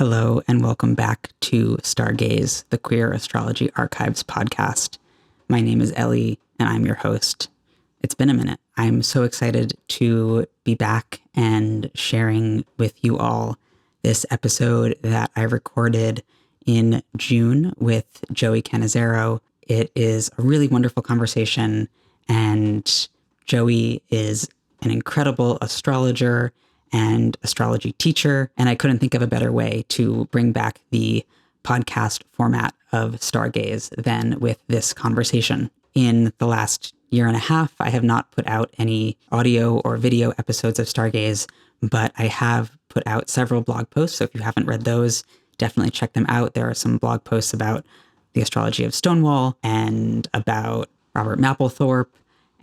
Hello, and welcome back to Stargaze, the Queer Astrology Archives podcast. My name is Elly, and I'm your host. It's been a minute. I'm so excited to be back and sharing with you all this episode that I recorded in June with Joey Cannizzaro. It is a really wonderful conversation, and Joey is an incredible astrologer and astrology teacher, and I couldn't think of a better way to bring back the podcast format of Stargaze than with this conversation. In the last year and a half, I have not put out any audio or video episodes of Stargaze, but I have put out several blog posts, so if you haven't read those, definitely check them out. There are some blog posts about the astrology of Stonewall and about Robert Mapplethorpe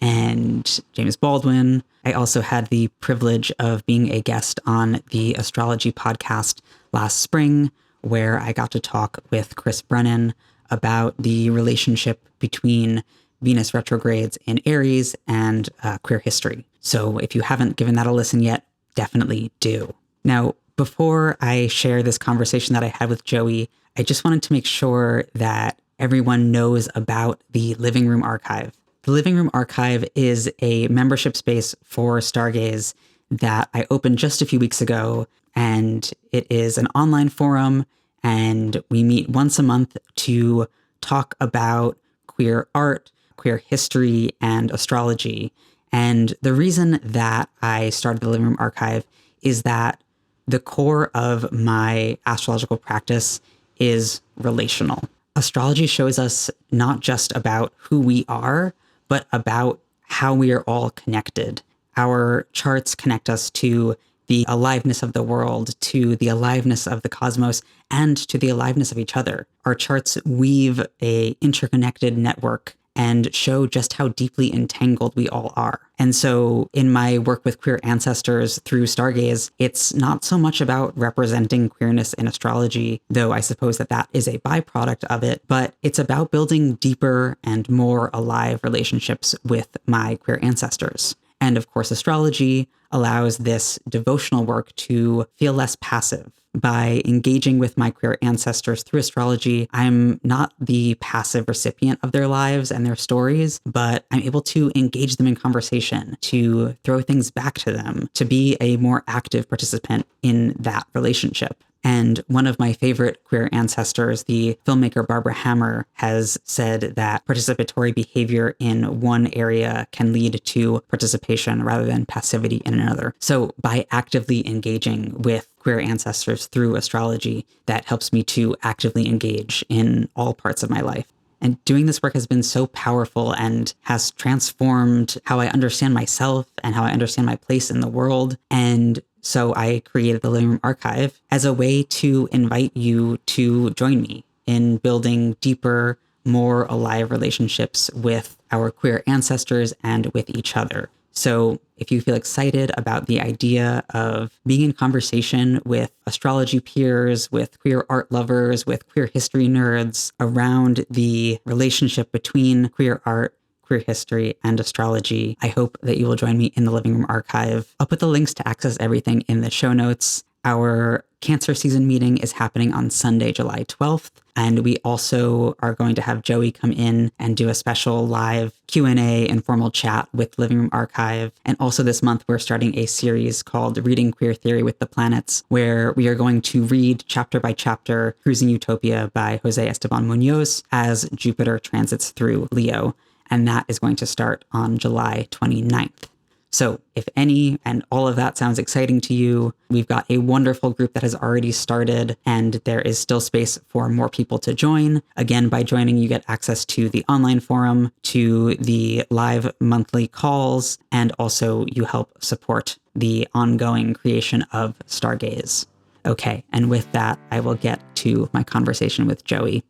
and James Baldwin. I also had the privilege of being a guest on the Astrology podcast last spring, where I got to talk with Chris Brennan about the relationship between Venus retrogrades in Aries and queer history. So if you haven't given that a listen yet, definitely do. Now, before I share this conversation that I had with Joey, I just wanted to make sure that everyone knows about the Living Room Archive. The Living Room Archive is a membership space for Stargaze that I opened just a few weeks ago, and it is an online forum, and we meet once a month to talk about queer art, queer history, and astrology. And the reason that I started the Living Room Archive is that the core of my astrological practice is relational. Astrology shows us not just about who we are, but about how we are all connected. Our charts connect us to the aliveness of the world, to the aliveness of the cosmos, and to the aliveness of each other. Our charts weave an interconnected network and show just how deeply entangled we all are. And so in my work with queer ancestors through Stargaze, it's not so much about representing queerness in astrology, though I suppose that that is a byproduct of it, but it's about building deeper and more alive relationships with my queer ancestors. And of course, astrology allows this devotional work to feel less passive. By engaging with my queer ancestors through astrology, I'm not the passive recipient of their lives and their stories, but I'm able to engage them in conversation, to throw things back to them, to be a more active participant in that relationship. And one of my favorite queer ancestors, the filmmaker Barbara Hammer, has said that participatory behavior in one area can lead to participation rather than passivity in another. So by actively engaging with queer ancestors through astrology, that helps me to actively engage in all parts of my life. And doing this work has been so powerful and has transformed how I understand myself and how I understand my place in the world. And so I created the Living Room Archive as a way to invite you to join me in building deeper, more alive relationships with our queer ancestors and with each other. So if you feel excited about the idea of being in conversation with astrology peers, with queer art lovers, with queer history nerds around the relationship between queer art, queer history, and astrology, I hope that you will join me in the Living Room Archive. I'll put the links to access everything in the show notes. Our Cancer season meeting is happening on Sunday, July 12th. And we also are going to have Joey come in and do a special live Q&A informal chat with Living Room Archive. And also this month, we're starting a series called Reading Queer Theory with the Planets, where we are going to read chapter by chapter Cruising Utopia by Jose Esteban Munoz as Jupiter transits through Leo. And that is going to start on July 29th. So if any and all of that sounds exciting to you, we've got a wonderful group that has already started, and there is still space for more people to join. Again, by joining, you get access to the online forum, to the live monthly calls, and also you help support the ongoing creation of Stargaze. Okay, and with that, I will get to my conversation with Joey.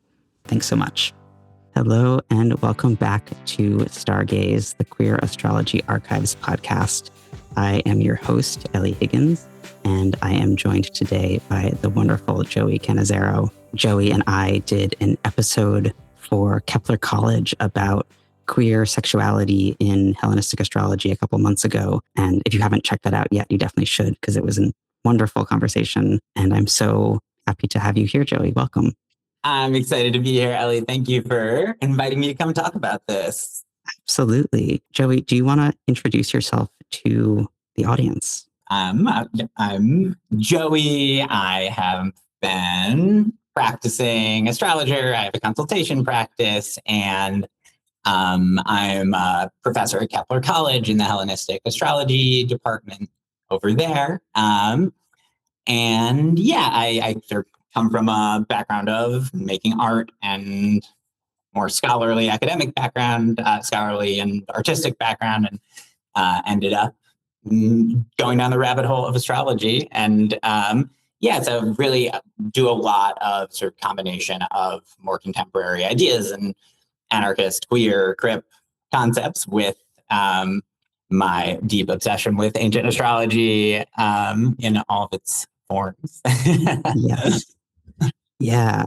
Thanks so much. Hello, and welcome back to Stargaze, the Queer Astrology Archives podcast. I am your host, Elly Higgins, and I am joined today by the wonderful Joey Cannizzaro. Joey and I did an episode for Kepler College about queer sexuality in Hellenistic astrology a couple months ago. And if you haven't checked that out yet, you definitely should, because it was a wonderful conversation. And I'm so Happy to have you here, Joey. Welcome. I'm excited to be here, Ellie. Thank you for inviting me to come talk about this. Absolutely. Joey, do you want to introduce yourself to the audience? I'm Joey. I have been practicing astrologer. I have a consultation practice, and I'm a professor at Kepler College in the Hellenistic Astrology department over there. And yeah, I sort of come from a background of making art and more scholarly academic background, scholarly and artistic background, and ended up going down the rabbit hole of astrology. And yeah, so really do a lot of sort of combination of more contemporary ideas and anarchist, queer, crip concepts with my deep obsession with ancient astrology in all of its forms. Yes. Yeah.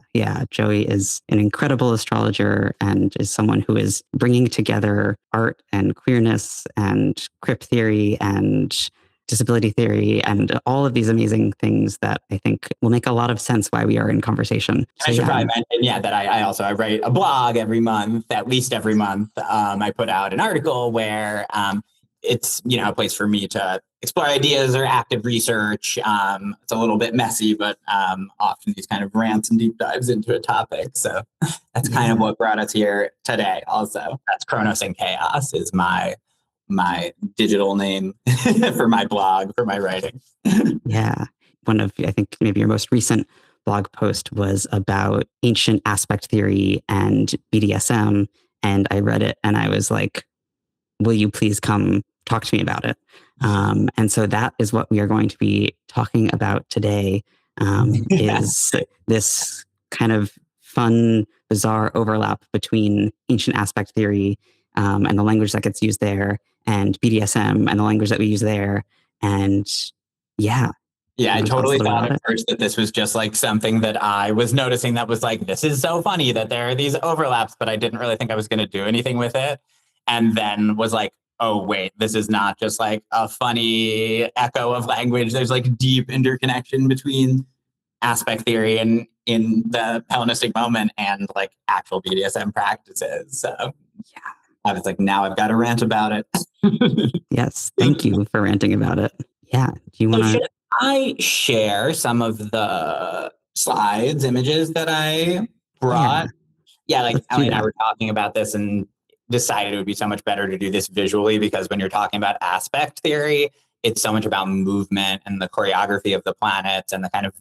Joey is an incredible astrologer and is someone who is bringing together art and queerness and crip theory and disability theory and all of these amazing things that I think will make a lot of sense why we are in conversation. So, I should probably mention, that I write a blog every month, at least every month. I put out an article where it's, a place for me to explore ideas or active research. It's a little bit messy, but often these kind of rants and deep dives into a topic. So that's kind of what brought us here today. Also, that's Chronos and Chaos is my digital name for my blog, for my writing. Yeah. One of, I think, maybe your most recent blog post was about ancient aspect theory and BDSM. And I read it and I was like, will you please come talk to me about it? And so that is what we are going to be talking about today, is this kind of fun, bizarre overlap between ancient aspect theory and the language that gets used there, and BDSM and the language that we use there. And yeah. Yeah, I totally thought at first that this was just like something that I was noticing that was like, this is so funny that there are these overlaps, but I didn't really think I was going to do anything with it. And then was like, oh, wait, this is not just like a funny echo of language. There's like deep interconnection between aspect theory and in the Hellenistic moment and like actual BDSM practices. So yeah, I was like, now I've got to rant about it. Yes, thank you for ranting about it. Yeah, do you want to... I share some of the slides, images that I brought? Yeah, like Ellie and I were talking about this and decided it would be so much better to do this visually, because when you're talking about aspect theory, it's so much about movement and the choreography of the planets and the kind of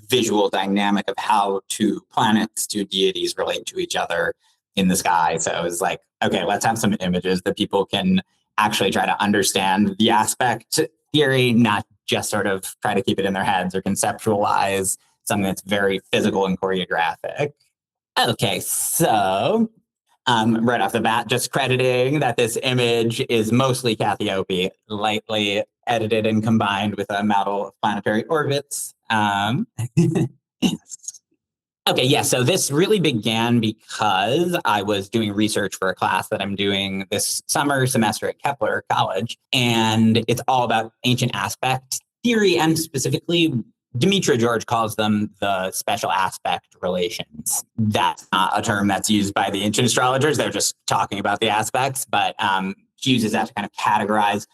visual dynamic of how two planets, two deities relate to each other in the sky. So it was like, okay, let's have some images that people can actually try to understand the aspect theory, not just sort of try to keep it in their heads or conceptualize something that's very physical and choreographic. Okay, so right off the bat, just crediting that this image is mostly Cassiope, lightly edited and combined with a model of planetary orbits. Okay, yeah, so this really began because I was doing research for a class that I'm doing this summer semester at Kepler College, and it's all about ancient aspect theory, and specifically, Demetra George calls them the special aspect relations. That's not a term that's used by the ancient astrologers. They're just talking about the aspects, but she uses that to kind of categorize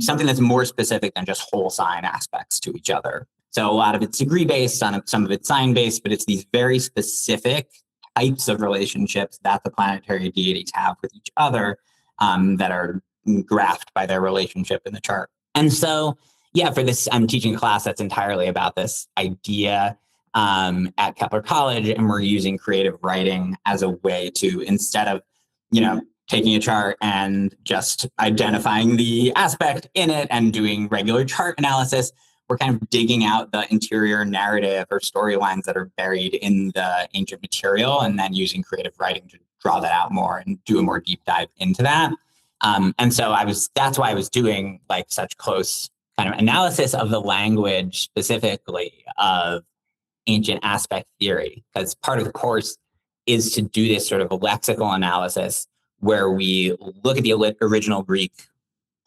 something that's more specific than just whole sign aspects to each other. So a lot of it's degree-based, some of it's sign-based, but it's these very specific types of relationships that the planetary deities have with each other that are graphed by their relationship in the chart. And so, yeah, for this, I'm teaching a class that's entirely about this idea at Kepler College, and we're using creative writing as a way to, instead of, taking a chart and just identifying the aspect in it and doing regular chart analysis, we're kind of digging out the interior narrative or storylines that are buried in the ancient material, and then using creative writing to draw that out more and do a more deep dive into that. And so that's why I was doing like such close kind of analysis of the language specifically of ancient aspect theory, because part of the course is to do this sort of lexical analysis where we look at the original Greek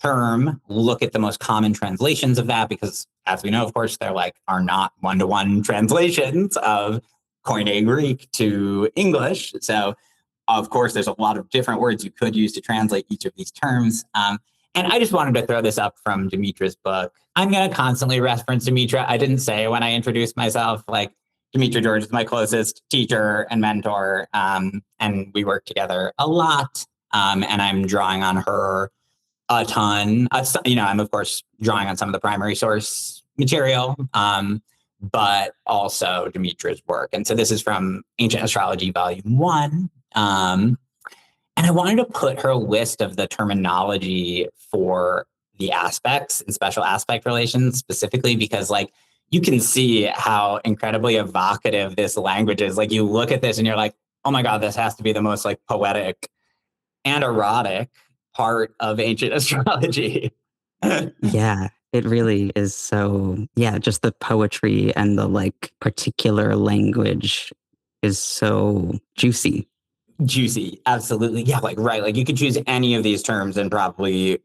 term, look at the most common translations of that, because as we know, of course, there are not one-to-one translations of Koine Greek to English. So of course, there's a lot of different words you could use to translate each of these terms. And I just wanted to throw this up from Dimitra's book. I'm going to constantly reference Dimitra. I didn't say when I introduced myself, Dimitra George is my closest teacher and mentor, and we work together a lot. And I'm drawing on her a ton. I'm, of course, drawing on some of the primary source material, but also Dimitra's work. And so this is from Ancient Astrology, Volume 1. And I wanted to put her list of the terminology for the aspects and special aspect relations specifically because, you can see how incredibly evocative this language is. You look at this and you're like, oh my God, this has to be the most poetic and erotic part of ancient astrology. Yeah, it really is. So yeah, just the poetry and the particular language is so juicy. Juicy, absolutely. Yeah, right. You could choose any of these terms and probably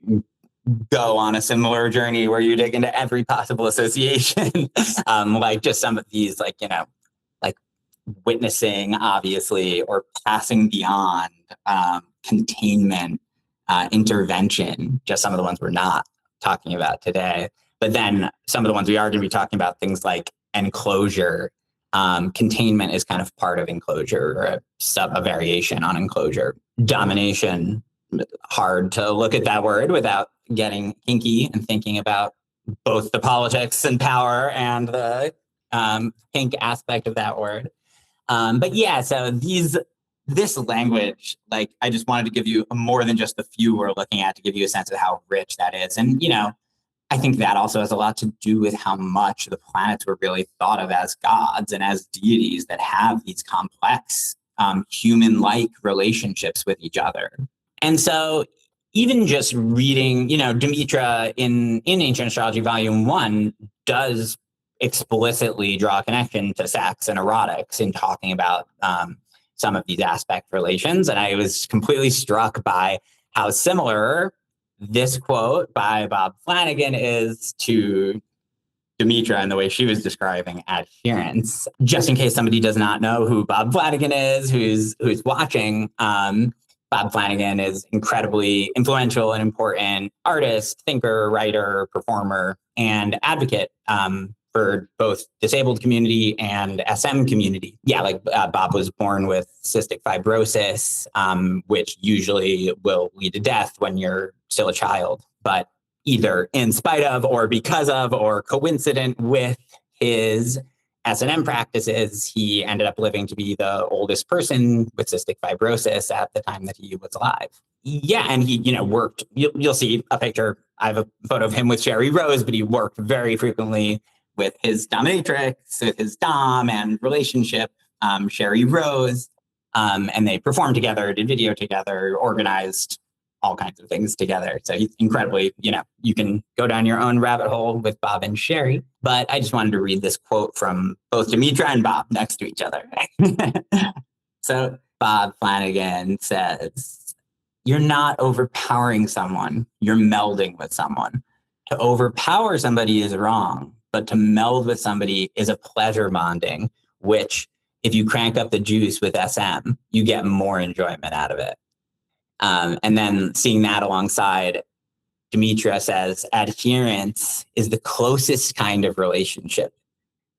go on a similar journey where you dig into every possible association. Just some of these, witnessing, obviously, or passing beyond, containment, intervention, just some of the ones we're not talking about today. But then some of the ones we are going to be talking about, things like enclosure. Containment is kind of part of enclosure, or a variation on enclosure. Domination, hard to look at that word without getting kinky and thinking about both the politics and power and the kink aspect of that word. But yeah, so this language, I just wanted to give you more than just the few we're looking at to give you a sense of how rich that is. And, I think that also has a lot to do with how much the planets were really thought of as gods and as deities that have these complex human-like relationships with each other. And so even just reading, Dimitra in Ancient Astrology Volume 1 does explicitly draw a connection to sex and erotics in talking about some of these aspect relations. And I was completely struck by how similar this quote by Bob Flanagan is to Dimitra and the way she was describing adherence. Just in case somebody does not know who Bob Flanagan is, who's watching, Bob Flanagan is incredibly influential and important artist, thinker, writer, performer, and advocate for both disabled community and SM community. Yeah, Bob was born with cystic fibrosis, which usually will lead to death when you're still a child, but either in spite of or because of or coincident with his S&M practices, he ended up living to be the oldest person with cystic fibrosis at the time that he was alive. Yeah, and he, worked, you'll see a picture, I have a photo of him with Sherry Rose, but he worked very frequently with his dominatrix, with his dom and relationship, Sherry Rose, and they performed together, did video together, organized all kinds of things together. So he's incredibly, you can go down your own rabbit hole with Bob and Sherry. But I just wanted to read this quote from both Dimitra and Bob next to each other. So Bob Flanagan says, "You're not overpowering someone, you're melding with someone. To overpower somebody is wrong, but to meld with somebody is a pleasure bonding, which if you crank up the juice with SM, you get more enjoyment out of it." And then seeing that alongside, Dimitra says, "Adherence is the closest kind of relationship.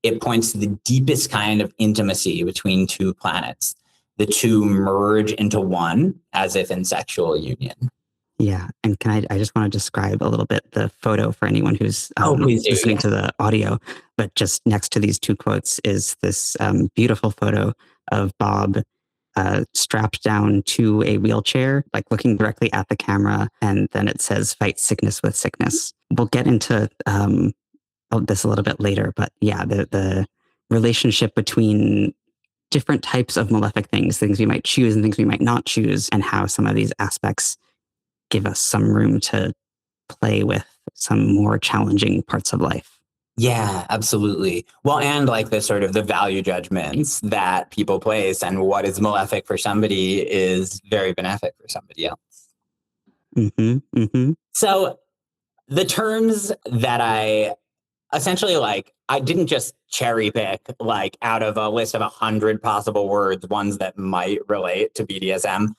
It points to the deepest kind of intimacy between two planets. The two merge into one as if in sexual union." Yeah. And I just want to describe a little bit the photo for anyone who's listening to the audio, but just next to these two quotes is this beautiful photo of Bob strapped down to a wheelchair, looking directly at the camera. And then it says, "Fight sickness with sickness." We'll get into this a little bit later, but yeah, the relationship between different types of malefic things we might choose and things we might not choose, and how some of these aspects give us some room to play with some more challenging parts of life. Yeah, absolutely. Well, and the sort of the value judgments that people place, and what is malefic for somebody is very benefic for somebody else. Mm-hmm, mm-hmm. So the terms that I essentially I didn't just cherry pick out of a list of 100 possible words, ones that might relate to BDSM.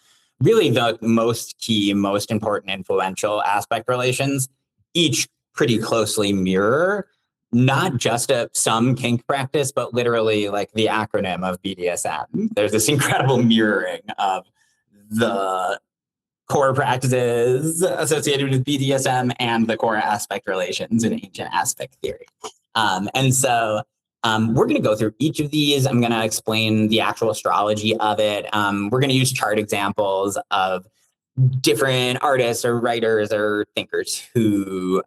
Really, the most key, most important, influential aspect relations, each pretty closely mirror not just some kink practice, but literally the acronym of BDSM. There's this incredible mirroring of the core practices associated with BDSM and the core aspect relations in ancient aspect theory. And so we're going to go through each of these. I'm going to explain the actual astrology of it. We're going to use chart examples of different artists or writers or thinkers who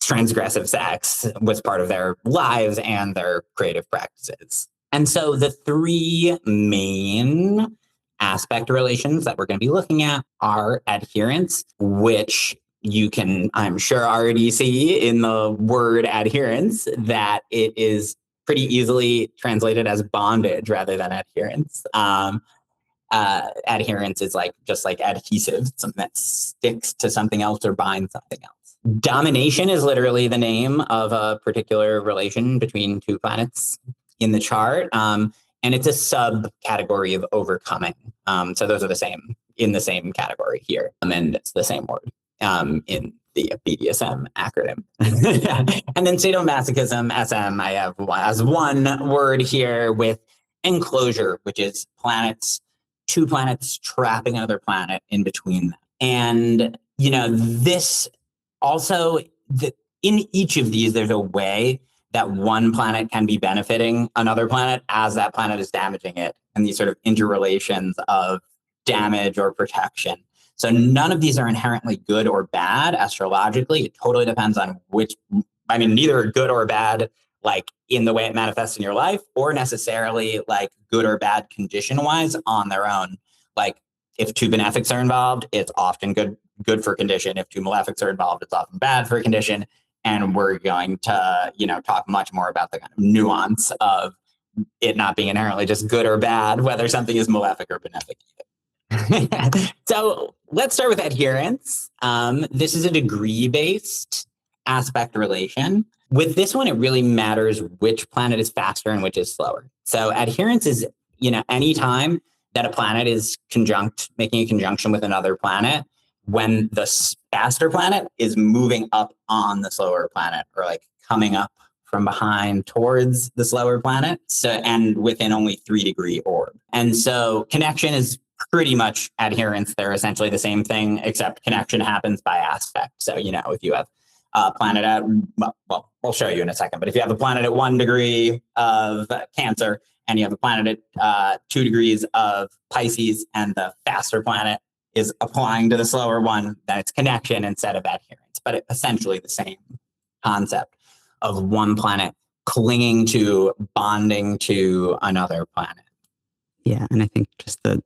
transgressive sex was part of their lives and their creative practices. And so the three main aspect relations that we're going to be looking at are adherence, which you can, I'm sure, already see in the word adherence that it is pretty easily translated as bondage rather than adherence. Adherence is just like adhesive, something that sticks to something else or binds something else. Domination is literally the name of a particular relation between two planets in the chart. And it's a subcategory of overcoming. So those are the same in the same category here. And it's the same word in the BDSM acronym. And then sadomasochism, SM, I have as one word here with enclosure, which is two planets trapping another planet in between them. And, this also, in each of these, there's a way that one planet can be benefiting another planet as that planet is damaging it, and these sort of interrelations of damage or protection. So none of these are inherently good or bad astrologically. It totally depends on neither are good or bad, in the way it manifests in your life, or necessarily good or bad condition-wise on their own. If two benefics are involved, it's often good for condition. If two malefics are involved, it's often bad for condition. And we're going to, talk much more about the kind of nuance of it not being inherently just good or bad, whether something is malefic or benefic. So let's start with adherence. This is a degree-based aspect relation. With this one, it really matters which planet is faster and which is slower. So adherence is, any time that a planet is making a conjunction with another planet, when the faster planet is moving up on the slower planet, or coming up from behind towards the slower planet, and within only 3-degree orb. And so connection is pretty much adherence. They're essentially the same thing, except connection happens by aspect. So, if you have a planet at, well, I'll show you in a second, but if you have a planet at 1 degree of Cancer and you have a planet at 2 degrees of Pisces, and the faster planet is applying to the slower one, then it's connection instead of adherence. But it's essentially the same concept of one planet clinging to, bonding to another planet. Yeah, and I think just the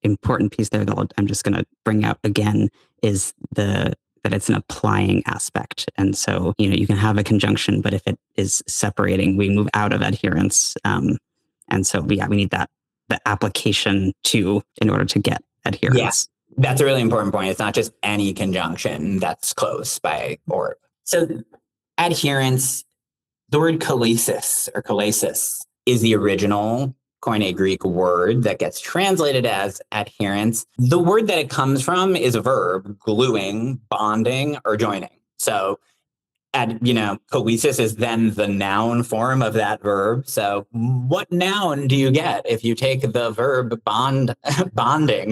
important piece there that I'm just going to bring out again is that it's an applying aspect. And so, you can have a conjunction, but if it is separating, we move out of adherence. And so, we need the application in order to get adherence. Yes, that's a really important point. It's not just any conjunction that's close by orb. So adherence, the word kalesis or kalesis is the original Koine Greek word that gets translated as adherence. The word that it comes from is a verb, gluing, bonding, or joining. So, kalesis is then the noun form of that verb. So what noun do you get if you take the verb bonding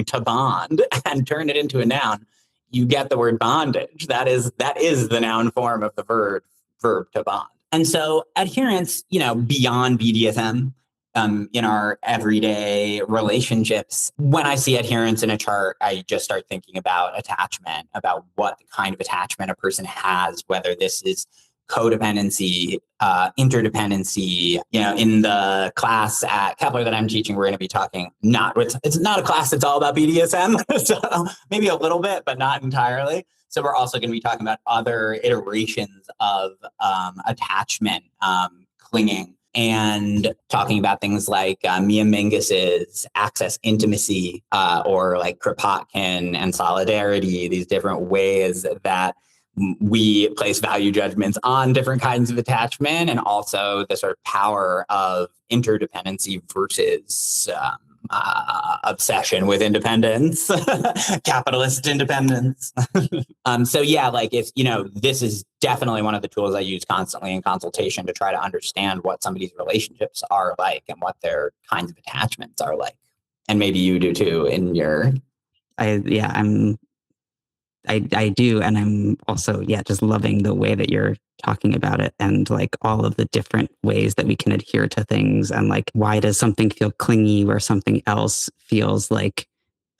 to bond and turn it into a noun? You get the word bondage. That is the noun form of the verb to bond. And so adherence, beyond BDSM, in our everyday relationships, when I see adherence in a chart, I just start thinking about attachment, about what kind of attachment a person has, whether this is codependency, interdependency. In the class at Kepler that I'm teaching, we're going to be talking it's not a class that's all about BDSM, so maybe a little bit, but not entirely. So we're also going to be talking about other iterations of attachment, clinging, and talking about things like Mia Mingus's access intimacy, or Kropotkin and solidarity, these different ways that we place value judgments on different kinds of attachment, and also the sort of power of interdependency versus obsession with independence, capitalist independence. So yeah, like if, this is definitely one of the tools I use constantly in consultation to try to understand what somebody's relationships are like and what their kinds of attachments are like. And maybe you do too in your... I do. And I'm also, just loving the way that you're talking about it and like all of the different ways that we can adhere to things. And like, why does something feel clingy where something else feels like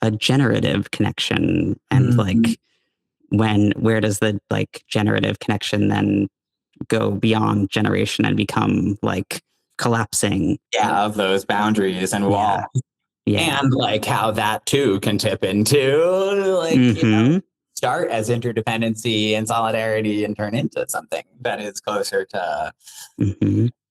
a generative connection? And like, where does the like generative connection then go beyond generation and become like collapsing? Yeah, of those boundaries and walls. Yeah. And like how that too can tip into like, start as interdependency and solidarity and turn into something that is closer to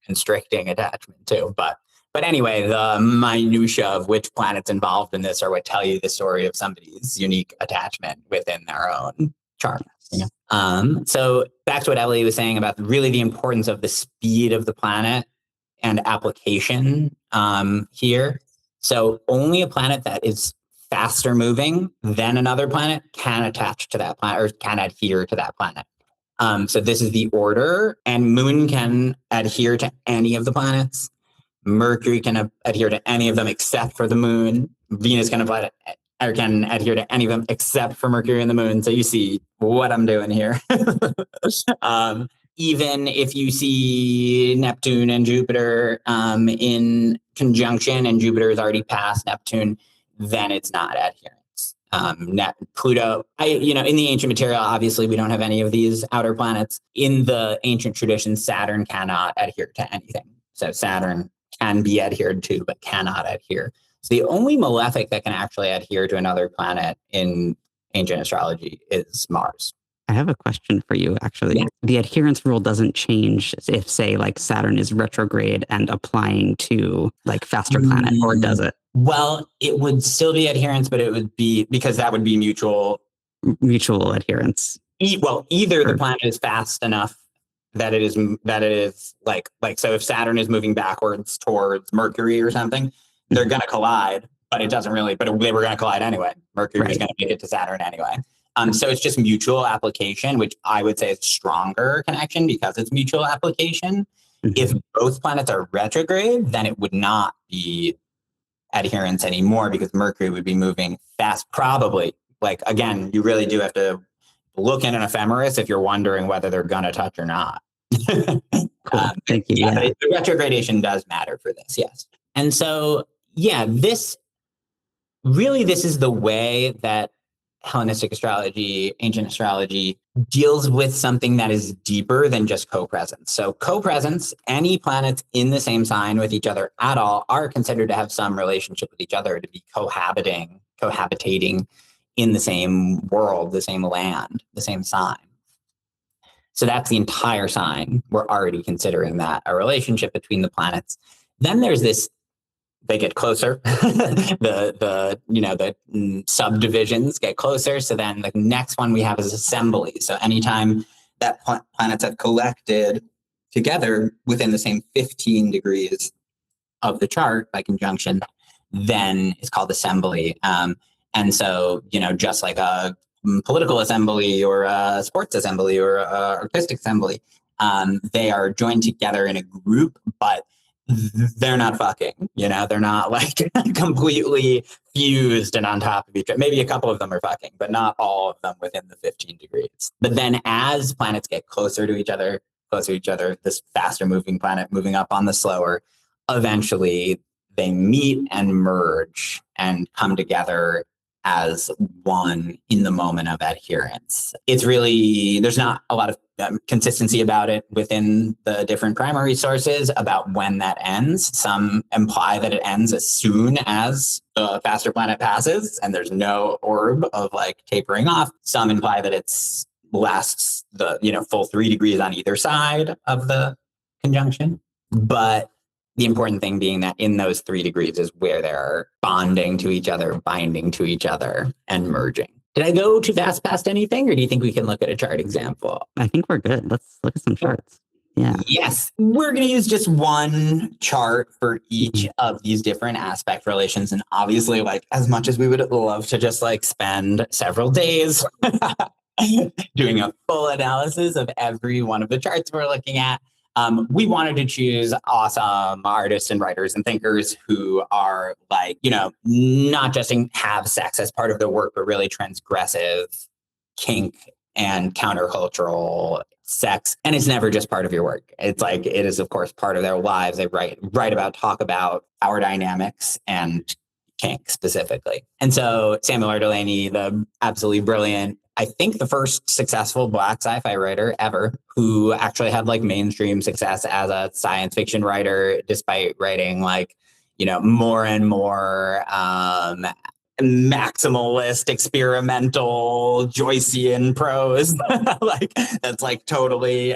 constricting attachment too. But anyway, the minutia of which planet's involved in this are what tell you the story of somebody's unique attachment within their own chart. So back to what Elly was saying about really the importance of the speed of the planet and application here. So only a planet that is faster moving than another planet can attach to that planet or can adhere to that planet. So this is the order, and Moon can adhere to any of the planets. Mercury can adhere to any of them except for the Moon. Venus can adhere to any of them except for Mercury and the Moon. So you see what I'm doing here. Even if you see Neptune and Jupiter in conjunction and Jupiter is already past Neptune, then it's not adherence. Pluto, in the ancient material, obviously we don't have any of these outer planets. In the ancient tradition, Saturn cannot adhere to anything. So Saturn can be adhered to, but cannot adhere. So the only malefic that can actually adhere to another planet in ancient astrology is Mars. I have a question for you, actually. Yeah. The adherence rule doesn't change if, say, like Saturn is retrograde and applying to like faster planet, or does it? Well, it would still be adherence, but it would be, because that would be mutual adherence. Either the planet is fast enough that it is like, so if Saturn is moving backwards towards Mercury or something, they're going to collide, but it doesn't really, but they were going to collide anyway. Mercury is going to make it to Saturn anyway. So it's just mutual application, which I would say is stronger connection because it's mutual application. If both planets are retrograde, then it would not be adherence anymore because Mercury would be moving fast, probably. Like, again, you really do have to look in an ephemeris if you're wondering whether they're going to touch or not. Cool. Thank you. Yeah. But the retrogradation does matter for this, yes. And so, this is the way that Hellenistic astrology, ancient astrology, deals with something that is deeper than just co-presence. So co-presence, any planets in the same sign with each other at all are considered to have some relationship with each other, to be cohabitating in the same world, the same land, the same sign. So that's the entire sign. We're already considering that a relationship between the planets. Then there's this, they get closer. the subdivisions get closer. So then the next one we have is assembly. So anytime that planets have collected together within the same 15 degrees of the chart by conjunction, then it's called assembly. And so, just like a political assembly or a sports assembly or a artistic assembly, they are joined together in a group, but they're not fucking, they're not like completely fused and on top of each other. Maybe a couple of them are fucking, but not all of them within the 15 degrees. But then as planets get closer to each other, this faster moving planet moving up on the slower, eventually they meet and merge and come together as one in the moment of adherence. It's really, there's not a lot of consistency about it within the different primary sources about when that ends. Some imply that it ends as soon as the faster planet passes and there's no orb of like tapering off. Some imply that it's lasts the full 3 degrees on either side of the conjunction. But the important thing being that in those 3 degrees is where they're bonding to each other, binding to each other, and merging. Did I go too fast past anything, or do you think we can look at a chart example? I think we're good. Let's look at some charts. Yeah. Yes. We're going to use just one chart for each of these different aspect relations. And obviously, like, as much as we would love to just like spend several days doing a full analysis of every one of the charts we're looking at, we wanted to choose awesome artists and writers and thinkers who are like, not just have sex as part of their work, but really transgressive kink and countercultural sex. And it's never just part of your work. It's like, it is, of course, part of their lives. They write about, talk about power dynamics and kink specifically. And so Samuel R. Delany, the absolutely brilliant, I think the first successful Black sci-fi writer ever, who actually had like mainstream success as a science fiction writer, despite writing like, more and more maximalist, experimental, Joycean prose. Like, that's like totally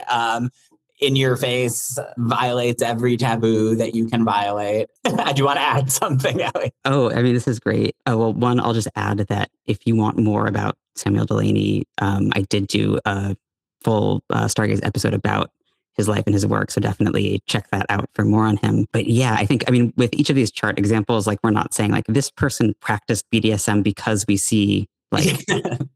in your face, violates every taboo that you can violate. Do you want to add something, Elly? Oh, I mean, this is great. Well, one, I'll just add that if you want more about Samuel Delany, I did do a full Stargaze episode about his life and his work. So definitely check that out for more on him. But yeah, I mean, with each of these chart examples, like, we're not saying like this person practiced BDSM because we see like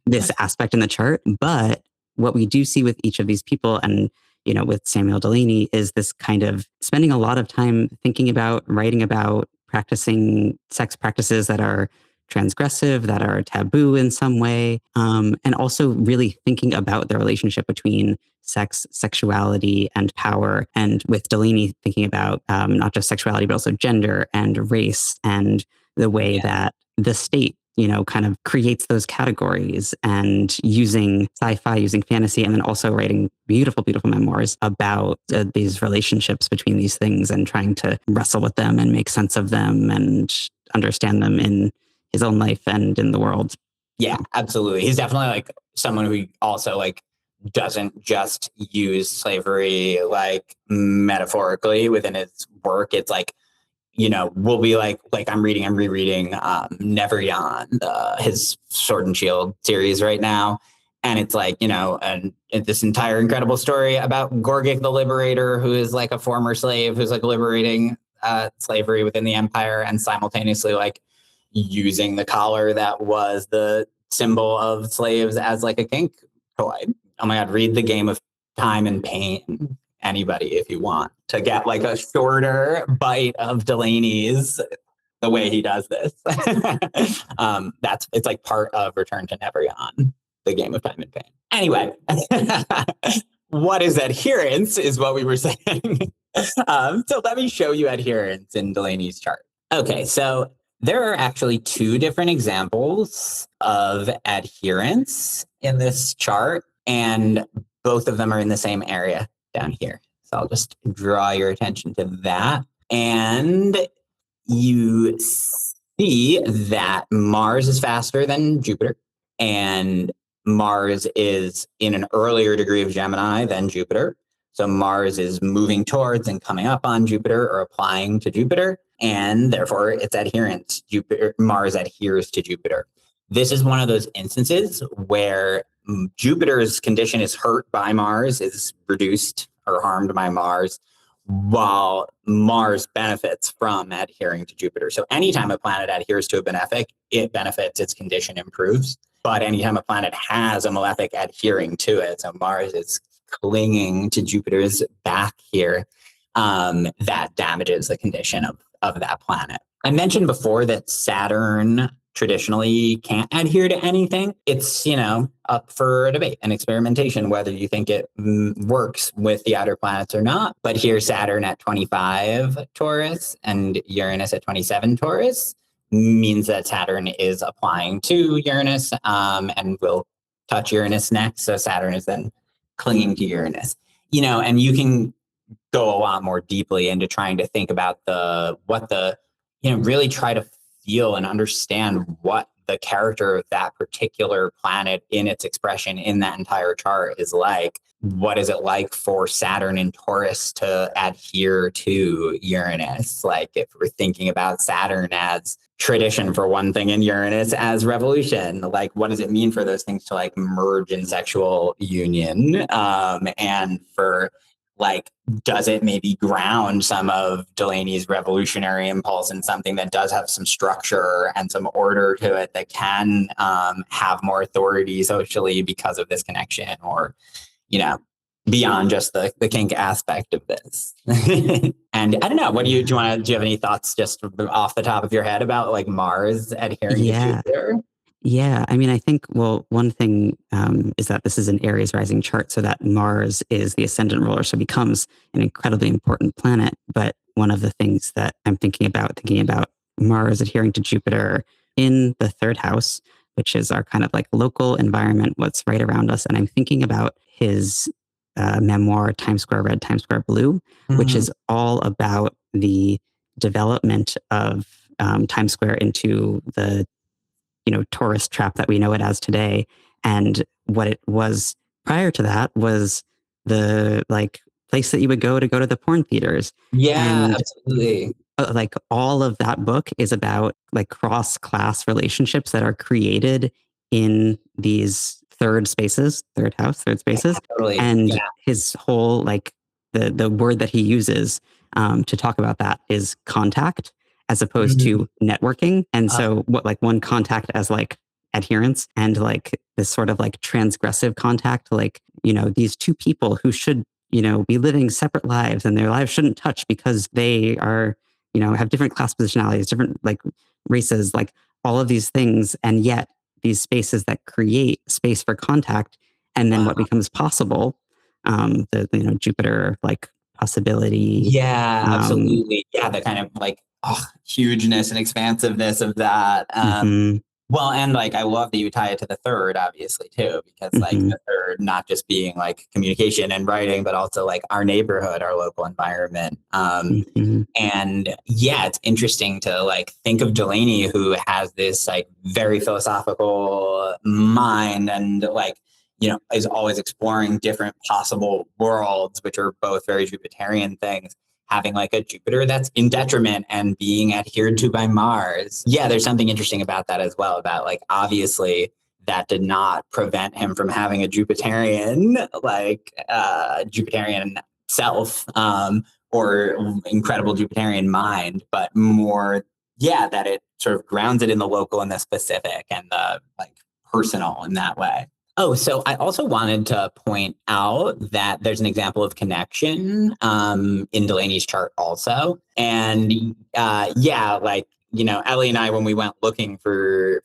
this aspect in the chart. But what we do see with each of these people, and with Samuel Delany, is this kind of spending a lot of time thinking about, writing about, practicing sex practices that are transgressive, that are taboo in some way, and also really thinking about the relationship between sex, sexuality, and power. And with Delany, thinking about not just sexuality, but also gender and race, and the way that the state kind of creates those categories, and using sci-fi, using fantasy, and then also writing beautiful, beautiful memoirs about these relationships between these things, and trying to wrestle with them and make sense of them and understand them in his own life and in the world. Yeah, absolutely. He's definitely like someone who also like doesn't just use slavery like metaphorically within his work. It's like, we'll be like I'm rereading Never Yawn, his Sword and Shield series right now. And it's like, and this entire incredible story about Gorgic the Liberator, who is like a former slave who's like liberating slavery within the empire, and simultaneously like using the collar that was the symbol of slaves as like a kink toy. Oh my God, read The Game of Time and Pain, anybody, if you want to get like a shorter bite of Delany's, the way he does this. It's like part of Return to Never Yawn, The Game of Time and Pain. Anyway, what is adherence is what we were saying. So let me show you adherence in Delany's chart. Okay, so there are actually two different examples of adherence in this chart, and both of them are in the same area down here. So I'll just draw your attention to that. And you see that Mars is faster than Jupiter, and Mars is in an earlier degree of Gemini than Jupiter. So Mars is moving towards and coming up on Jupiter, or applying to Jupiter, and therefore its adherence, Mars adheres to Jupiter. This is one of those instances where Jupiter's condition is hurt by Mars, is reduced or harmed by Mars, while Mars benefits from adhering to Jupiter. So anytime a planet adheres to a benefic, it benefits, its condition improves. But anytime a planet has a malefic adhering to it, so Mars is clinging to Jupiter's back here, that damages the condition of that planet. I mentioned before that Saturn traditionally can't adhere to anything. It's, up for debate and experimentation, whether you think it works with the outer planets or not. But here, Saturn at 25 Taurus and Uranus at 27 Taurus means that Saturn is applying to Uranus, and will touch Uranus next. So Saturn is then clinging to Uranus, and you can go a lot more deeply into trying to think about really try to feel and understand what the character of that particular planet in its expression in that entire chart is like. what is it like for Saturn and Taurus to adhere to Uranus? Like if we're thinking about Saturn as tradition for one thing and Uranus as revolution, like what does it mean for those things to like merge in sexual union? And for like, does it maybe ground some of Delany's revolutionary impulse in something that does have some structure and some order to it that can have more authority socially because of this connection, or beyond just the kink aspect of this? And I don't know, do you have any thoughts just off the top of your head about like Mars adhering to Jupiter? Yeah. I mean, I think, well, one thing is that this is an Aries rising chart, so that Mars is the ascendant ruler, so becomes an incredibly important planet. But one of the things that I'm thinking about Mars adhering to Jupiter in the third house, which is our kind of like local environment, what's right around us. And I'm thinking about his memoir, Times Square Red, Times Square Blue, which is all about the development of Times Square into the tourist trap that we know it as today. And what it was prior to that was the like place that you would go to the porn theaters. Yeah, and absolutely. Like all of that book is about like cross-class relationships that are created in these third spaces. Totally. And his whole like the word that he uses to talk about that is contact, as opposed to networking. And so what, like one contact as like adherence, and like this sort of like transgressive contact, like, these two people who should, be living separate lives, and their lives shouldn't touch because they are, have different class positionalities, different like races, like all of these things. And yet these spaces that create space for contact, and then what becomes possible, the Jupiter like possibility. Yeah, absolutely. Yeah, the kind of like hugeness and expansiveness of that. Well, and like I love that you tie it to the third, obviously, too, because like the third, not just being like communication and writing, but also like our neighborhood, our local environment. And yeah, it's interesting to like think of Delany, who has this like very philosophical mind, and like, is always exploring different possible worlds, which are both very Jupiterian things, having like a Jupiter that's in detriment and being adhered to by Mars. Yeah, there's something interesting about that as well, about like, obviously that did not prevent him from having a Jupiterian, like Jupiterian self, or incredible Jupiterian mind, but more, that it sort of grounds it in the local and the specific and the like personal in that way. Oh, so I also wanted to point out that there's an example of connection in Delany's chart also. And Elly and I, when we went looking for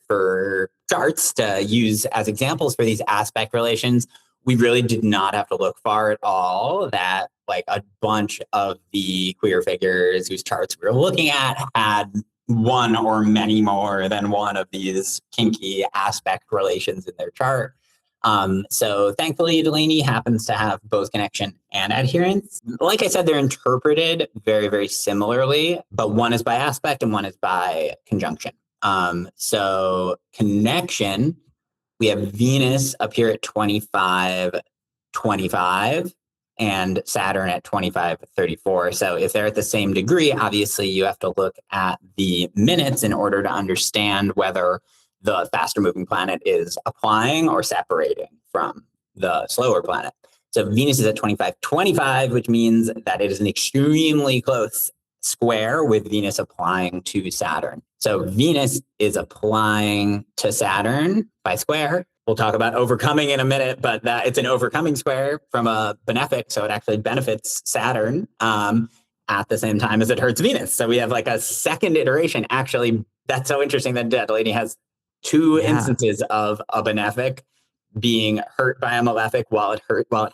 charts to use as examples for these aspect relations, we really did not have to look far at all. That like a bunch of the queer figures whose charts we were looking at had one or many more than one of these kinky aspect relations in their chart. So thankfully, Delany happens to have both connection and adherence. Like I said, they're interpreted very, very similarly, but one is by aspect and one is by conjunction. So connection, we have Venus up here at 25, and Saturn at 25, 34. So if they're at the same degree, obviously you have to look at the minutes in order to understand whether the faster moving planet is applying or separating from the slower planet. So Venus is at 25, which means that it is an extremely close square with Venus applying to Saturn. So Venus is applying to Saturn by square. We'll talk about overcoming in a minute, but it's an overcoming square from a benefic, so it actually benefits Saturn at the same time as it hurts Venus. So we have like a second iteration. Actually, that's so interesting that Delany has two instances of a benefic being hurt by a malefic while it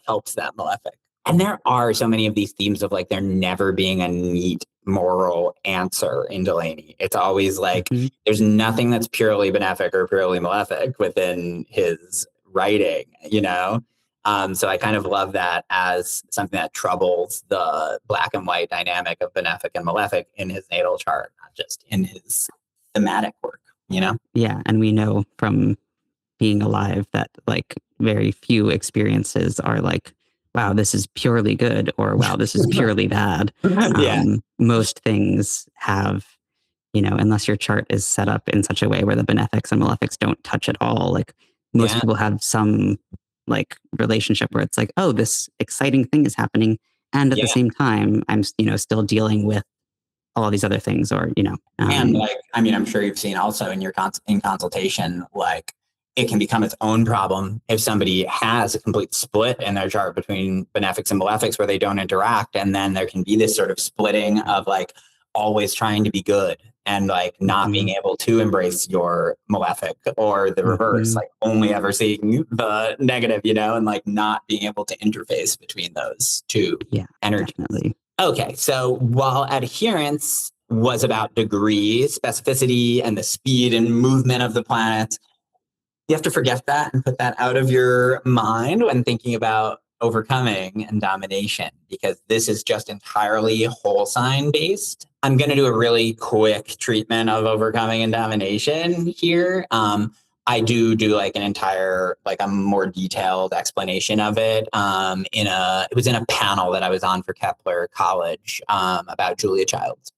helps that malefic. And there are so many of these themes of like there never being a neat moral answer in Delany. It's always like there's nothing that's purely benefic or purely malefic within his writing, So I kind of love that as something that troubles the black and white dynamic of benefic and malefic in his natal chart, not just in his thematic work. Yeah, and we know from being alive that like very few experiences are like wow, this is purely good, or wow, this is purely bad. Yeah. Most things have, unless your chart is set up in such a way where the benefics and malefics don't touch at all, like most people have some like relationship where it's like, oh, this exciting thing is happening. And at the same time, I'm, still dealing with all these other things, or, and like, I mean, I'm sure you've seen also in your in consultation, like it can become its own problem if somebody has a complete split in their chart between benefics and malefics where they don't interact. And then there can be this sort of splitting of like always trying to be good and like not being able to embrace your malefic, or the reverse, like only ever seeing the negative, and like not being able to interface between those two energies. Definitely. Okay, so while adherence was about degrees, specificity, and the speed and movement of the planets, you have to forget that and put that out of your mind when thinking about overcoming and domination, because this is just entirely whole sign based. I'm going to do a really quick treatment of overcoming and domination here. I do like an entire, like a more detailed explanation of it. It was in a panel that I was on for Kepler College about Julia Child's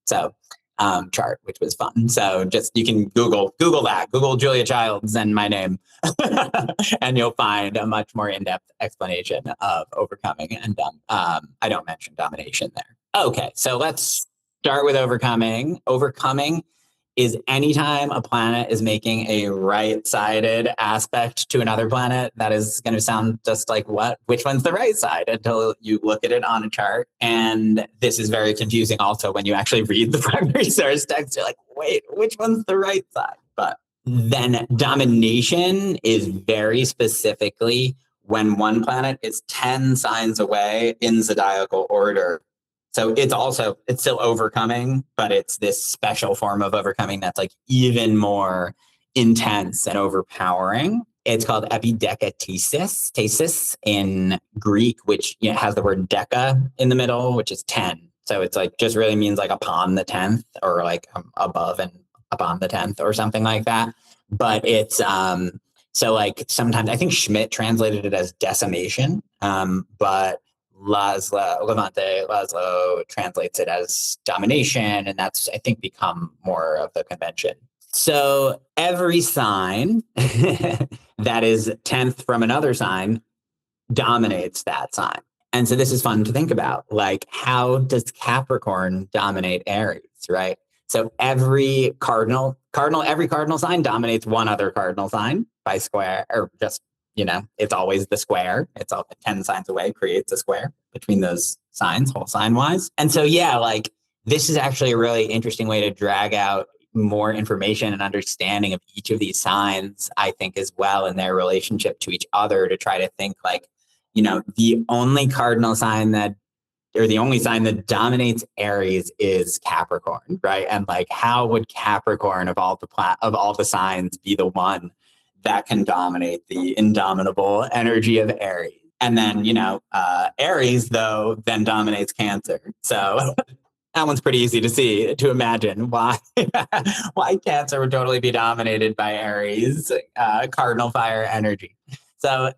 chart, which was fun. So just, you can Google that, Google Julia Child's and my name, and you'll find a much more in-depth explanation of overcoming. And I don't mention domination there. Okay, so let's start with overcoming. Overcoming is anytime a planet is making a right-sided aspect to another planet. That is going to sound just like, what? Which one's the right side? Until you look at it on a chart. And this is very confusing also when you actually read the primary source text. You're like, wait, which one's the right side? But then domination is very specifically when one planet is 10 signs away in zodiacal order. So it's still overcoming, but it's this special form of overcoming that's like even more intense and overpowering. It's called epidecatesis in Greek, which has the word deca in the middle, which is 10. So it's like just really means like upon the 10th, or like above and upon the 10th or something like that. But it's so like sometimes I think Schmidt translated it as decimation, but Levante Laszlo translates it as domination, and that's, I think, become more of the convention. So every sign that is 10th from another sign dominates that sign. And so this is fun to think about. Like, how does Capricorn dominate Aries, right? So every cardinal sign dominates one other cardinal sign by square, or just, it's always the square. It's all 10 signs away, creates a square between those signs, whole sign wise. And so, like this is actually a really interesting way to drag out more information and understanding of each of these signs, I think, as well, in their relationship to each other, to try to think like, the only cardinal sign or the only sign that dominates Aries is Capricorn, right? And like, how would Capricorn of all the signs be the one that can dominate the indomitable energy of Aries? And then, Aries, though, then dominates Cancer. So that one's pretty easy to imagine why Cancer would totally be dominated by Aries, cardinal fire energy. So,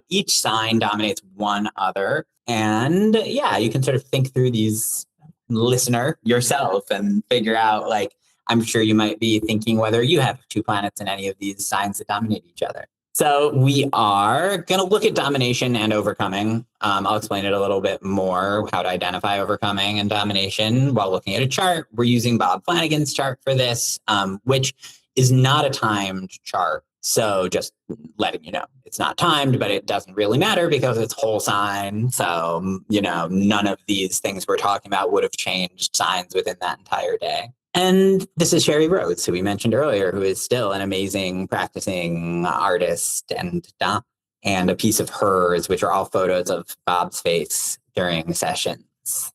each sign dominates one other. And you can sort of think through these, listener, yourself, and figure out, like, I'm sure you might be thinking whether you have 2 planets in any of these signs that dominate each other. So we are going to look at domination and overcoming. I'll explain it a little bit more, how to identify overcoming and domination while looking at a chart. We're using Bob Flanagan's chart for this, which is not a timed chart. So just letting you know, it's not timed, but it doesn't really matter because it's whole sign. So, none of these things we're talking about would have changed signs within that entire day. And this is Sherry Rhodes, who we mentioned earlier, who is still an amazing practicing artist and a piece of hers, which are all photos of Bob's face during sessions.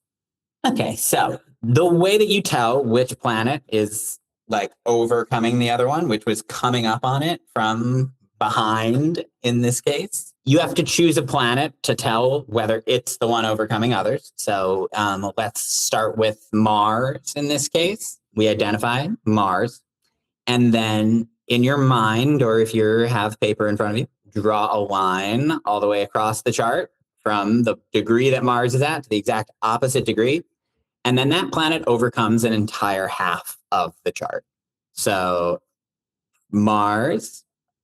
Okay, so the way that you tell which planet is like overcoming the other one, which was coming up on it from behind in this case, you have to choose a planet to tell whether it's the one overcoming others. So let's start with Mars in this case. We identify Mars, and then in your mind, or if you have paper in front of you, draw a line all the way across the chart from the degree that Mars is at to the exact opposite degree. And then that planet overcomes an entire half of the chart. So Mars,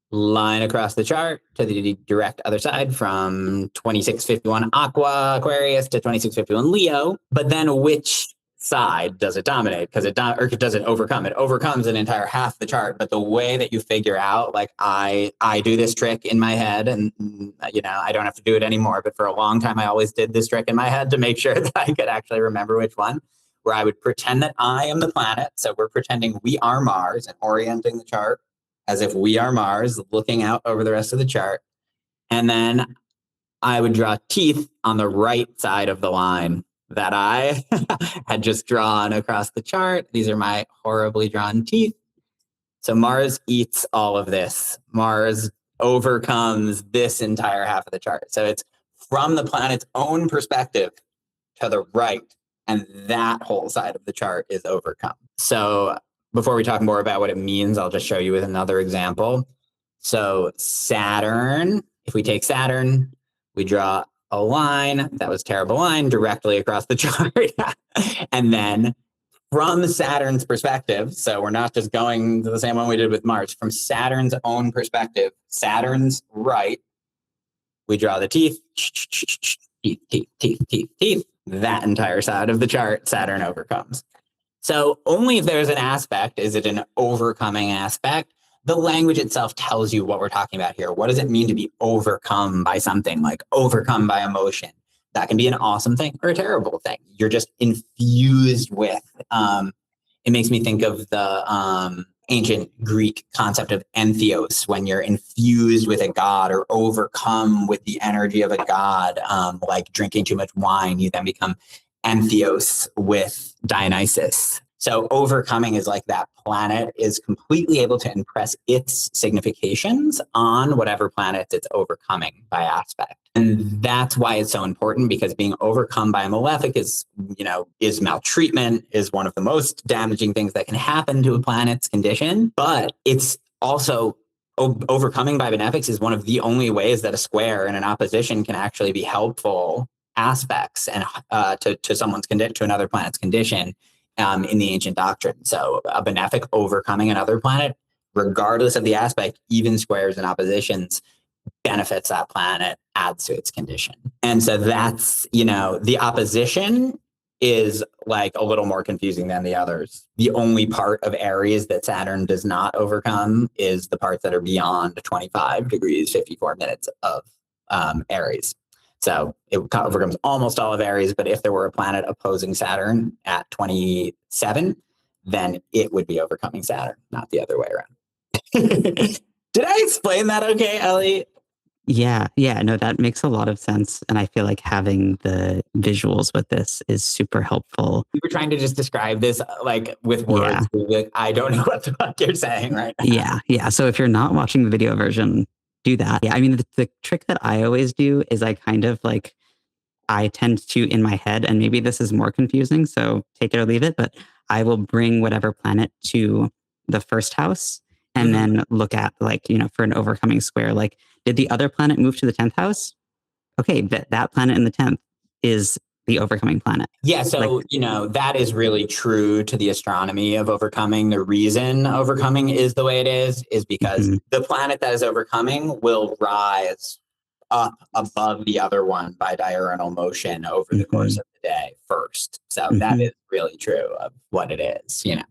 line across the chart to the direct other side from 2651 Aqua Aquarius to 2651 Leo. But then which side does it dominate? Because or does it overcome? It overcomes an entire half the chart. But the way that you figure out, like I do this trick in my head, and I don't have to do it anymore. But for a long time, I always did this trick in my head to make sure that I could actually remember which one. Where I would pretend that I am the planet. So we're pretending we are Mars and orienting the chart as if we are Mars, looking out over the rest of the chart. And then I would draw teeth on the right side of the line that I had just drawn across the chart. These are my horribly drawn teeth. So Mars eats all of this. Mars overcomes this entire half of the chart. So it's from the planet's own perspective to the right, and that whole side of the chart is overcome. So before we talk more about what it means, I'll just show you with another example. So Saturn, if we take Saturn, we draw a line, that was a terrible line, directly across the chart. And then from Saturn's perspective, so we're not just going to the same one we did with Mars, from Saturn's own perspective, Saturn's right, we draw the teeth, teeth, teeth, teeth, teeth, teeth. That entire side of the chart, Saturn overcomes. So only if there's an aspect is it an overcoming aspect. The language itself tells you what we're talking about here. What does it mean to be overcome by something, like overcome by emotion? That can be an awesome thing or a terrible thing. You're just infused with. It makes me think of the ancient Greek concept of entheos, when you're infused with a god or overcome with the energy of a god, like drinking too much wine, you then become entheos with Dionysus. So overcoming is like that planet is completely able to impress its significations on whatever planet it's overcoming by aspect. And that's why it's so important, because being overcome by a malefic is maltreatment, is one of the most damaging things that can happen to a planet's condition. But it's also overcoming by benefics is one of the only ways that a square and an opposition can actually be helpful aspects and to someone's condition, to another planet's condition in the ancient doctrine. So a benefic overcoming another planet, regardless of the aspect, even squares and oppositions, benefits that planet, adds to its condition. And so that's, the opposition is like a little more confusing than the others. The only part of Aries that Saturn does not overcome is the parts that are beyond 25 degrees, 54 minutes of Aries. So it overcomes almost all of Aries, but if there were a planet opposing Saturn at 27, then it would be overcoming Saturn, not the other way around. Did I explain that okay, Elly? Yeah, no, that makes a lot of sense. And I feel like having the visuals with this is super helpful. We were trying to just describe this like with words. Yeah. I don't know what the fuck you're saying right now. Yeah. So if you're not watching the video version, do that. Yeah, I mean, the trick that I always do is I tend to, in my head, and maybe this is more confusing, so take it or leave it, but I will bring whatever planet to the first house and then look at for an overcoming square, like, did the other planet move to the 10th house? Okay, that planet in the 10th is the overcoming planet. Yeah, so, that is really true to the astronomy of overcoming. The reason overcoming is the way it is because the planet that is overcoming will rise up above the other one by diurnal motion over the course of the day first. So that is really true of what it is, Yeah.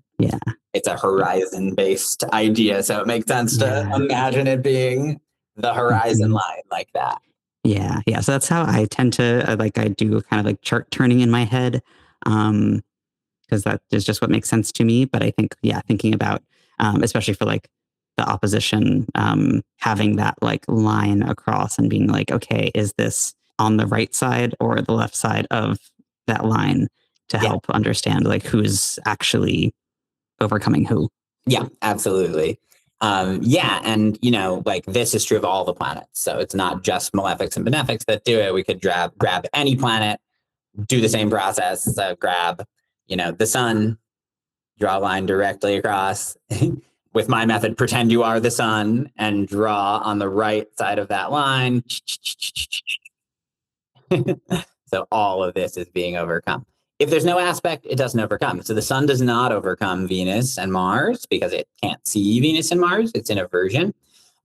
It's a horizon-based idea, so it makes sense to imagine it being the horizon line like that. Yeah. So that's how I tend to, I do kind of like chart turning in my head, because that is just what makes sense to me. But I think, thinking about, especially for like the opposition, having that like line across and being like, okay, is this on the right side or the left side of that line, to help understand like who's actually overcoming who. Yeah, absolutely. And this is true of all the planets. So it's not just malefics and benefics that do it. We could grab any planet, do the same process. So grab, the sun, draw a line directly across. With my method, pretend you are the sun and draw on the right side of that line. So all of this is being overcome. If there's no aspect, it doesn't overcome. So the sun does not overcome Venus and Mars because it can't see Venus and Mars. It's in aversion.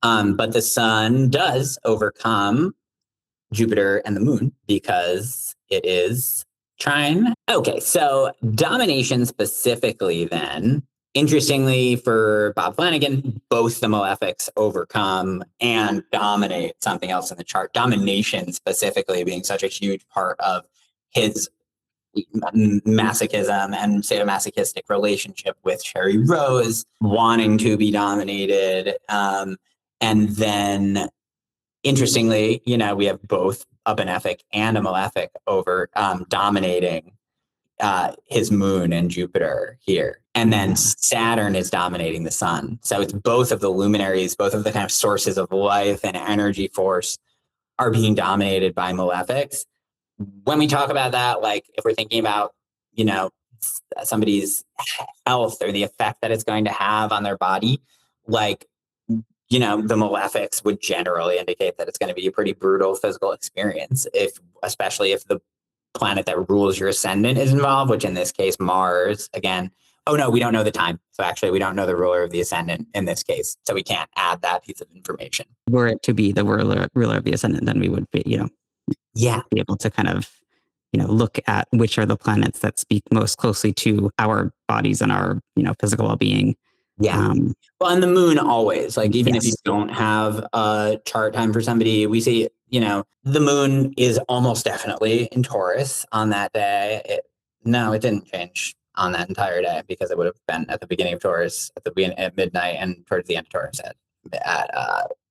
But the sun does overcome Jupiter and the moon because it is trine. Okay, so domination specifically then. Interestingly, for Bob Flanagan, both the malefics overcome and dominate something else in the chart. Domination specifically being such a huge part of his masochism and sadomasochistic relationship with Sherry Rose, wanting to be dominated. And then, interestingly, we have both a benefic and a malefic over dominating his moon and Jupiter here. And then Saturn is dominating the sun. So it's both of the luminaries, both of the kind of sources of life and energy force are being dominated by malefics. When we talk about that, like if we're thinking about, somebody's health or the effect that it's going to have on their body, like, the malefics would generally indicate that it's going to be a pretty brutal physical experience, especially if the planet that rules your ascendant is involved, which in this case, Mars, again. Oh, no, we don't know the time. So actually, we don't know the ruler of the ascendant in this case. So we can't add that piece of information. Were it to be the ruler of the ascendant, then we would be, be able to kind of, look at which are the planets that speak most closely to our bodies and our, physical well-being. Yeah. Well, and the moon always, like, even if you don't have a chart time for somebody, we see, the moon is almost definitely in Taurus on that day. It didn't change on that entire day because it would have been at the beginning of Taurus, at midnight, and towards the end of Taurus at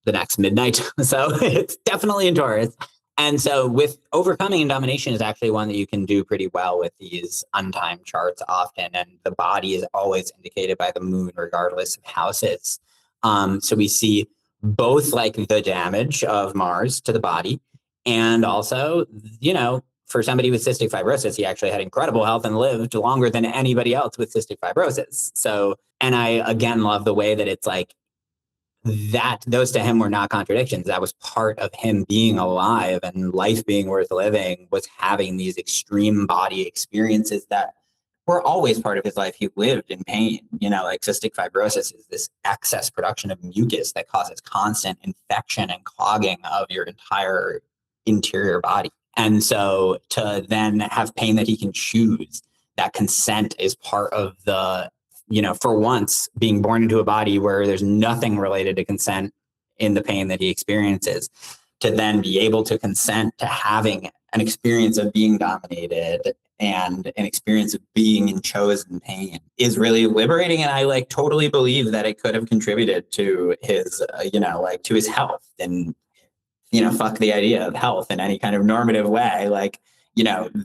the next midnight. So it's definitely in Taurus. And so with overcoming and domination is actually one that you can do pretty well with these untimed charts often. And the body is always indicated by the moon, regardless of houses. So we see both like the damage of Mars to the body and also, for somebody with cystic fibrosis, he actually had incredible health and lived longer than anybody else with cystic fibrosis. So, and I, again, love the way that it's like, that those to him were not contradictions. That was part of him being alive and life being worth living, was having these extreme body experiences that were always part of his life. He lived in pain, like cystic fibrosis is this excess production of mucus that causes constant infection and clogging of your entire interior body. And so to then have pain that he can choose, that consent is part of the, for once being born into a body where there's nothing related to consent in the pain that he experiences, to then be able to consent to having an experience of being dominated and an experience of being in chosen pain is really liberating. And I totally believe that it could have contributed to his, to his health. And, fuck the idea of health in any kind of normative way.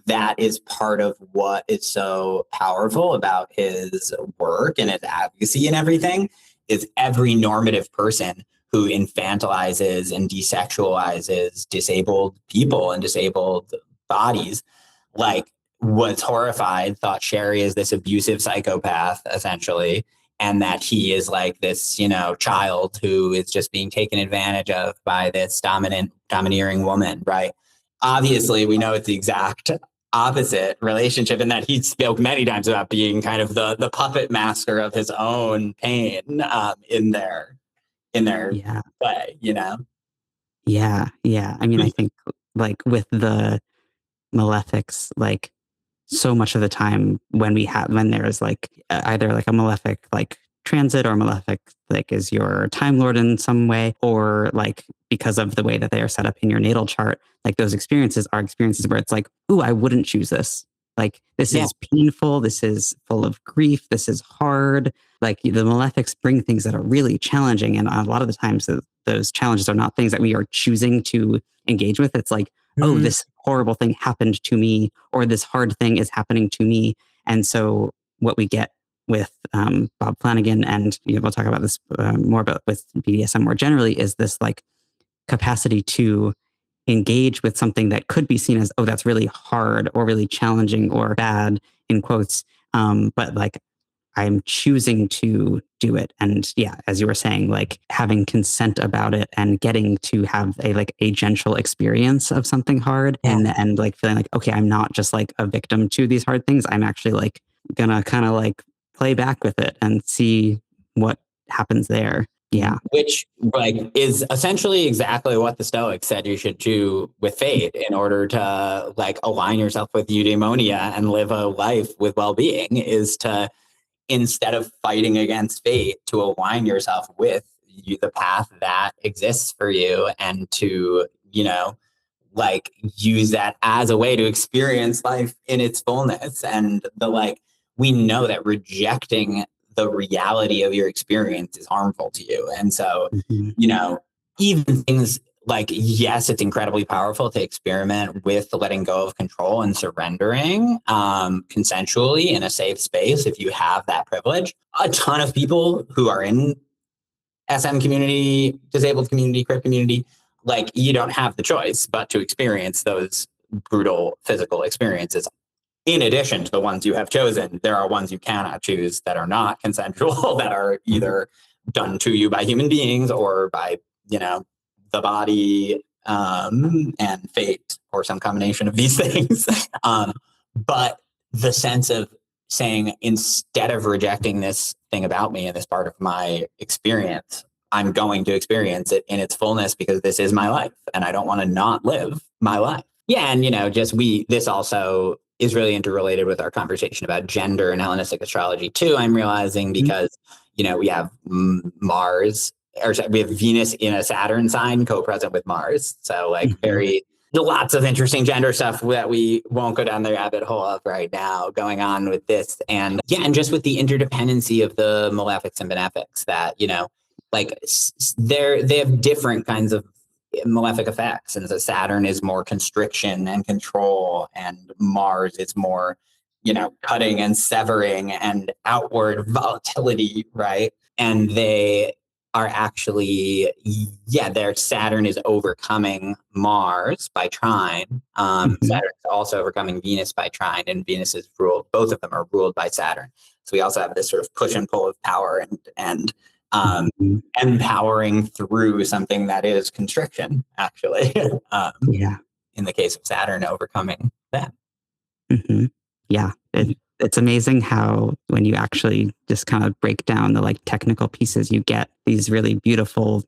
That is part of what is so powerful about his work and his advocacy and everything, is every normative person who infantilizes and desexualizes disabled people and disabled bodies, was horrified, thought Sherry is this abusive psychopath, essentially, and that he is like this, child who is just being taken advantage of by this domineering woman, right? Obviously, we know it's the exact opposite relationship, in that he spoke many times about being kind of the puppet master of his own pain in their way, Yeah. I mean, I think with the malefics, so much of the time when there's either a malefic transit, or malefic is your time lord in some way, or because of the way that they are set up in your natal chart, those experiences are experiences where it's ooh, I wouldn't choose this. This is painful. This is full of grief. This is hard. The malefics bring things that are really challenging. And a lot of the times those challenges are not things that we are choosing to engage with. It's oh, this horrible thing happened to me, or this hard thing is happening to me. And so what we get with Bob Flanagan, and we'll talk about this more about with BDSM more generally, is this capacity to engage with something that could be seen as, oh, that's really hard or really challenging or bad in quotes. But I'm choosing to do it. And yeah, as you were saying, like having consent about it and getting to have a gentle experience of something hard, and like feeling like, okay, I'm not just like a victim to these hard things. I'm actually like gonna kind of like play back with it and see what happens there. Yeah. Which like is essentially exactly what the Stoics said you should do with fate in order to like align yourself with eudaimonia and live a life with well-being, is to, instead of fighting against fate, to align yourself with the path that exists for you, and to, like use that as a way to experience life in its fullness. And we know that rejecting the reality of your experience is harmful to you. And so, even things like, yes, it's incredibly powerful to experiment with letting go of control and surrendering consensually in a safe space if you have that privilege. A ton of people who are in SM community, disabled community, queer community, like you don't have the choice but to experience those brutal physical experiences. In addition to the ones you have chosen, there are ones you cannot choose that are not consensual, that are either done to you by human beings or by, the body and fate, or some combination of these things. But the sense of saying, instead of rejecting this thing about me and this part of my experience, I'm going to experience it in its fullness because this is my life and I don't want to not live my life. Yeah. And, this also is really interrelated with our conversation about gender and Hellenistic astrology too, I'm realizing, because, we have Mars, or we have Venus in a Saturn sign co-present with Mars. So lots of interesting gender stuff that we won't go down the rabbit hole of right now going on with this. And and just with the interdependency of the malefics and benefics, that, they have different kinds of malefic effects. And so Saturn is more constriction and control, and Mars is more, cutting and severing and outward volatility, right? And they are actually, their Saturn is overcoming Mars by trine. Saturn is also overcoming Venus by trine, and Venus is ruled, both of them are ruled by Saturn. So we also have this sort of push and pull of power and empowering through something that is constriction, actually. In the case of Saturn overcoming that. Yeah. It's amazing how when you actually just kind of break down the like technical pieces, you get these really beautiful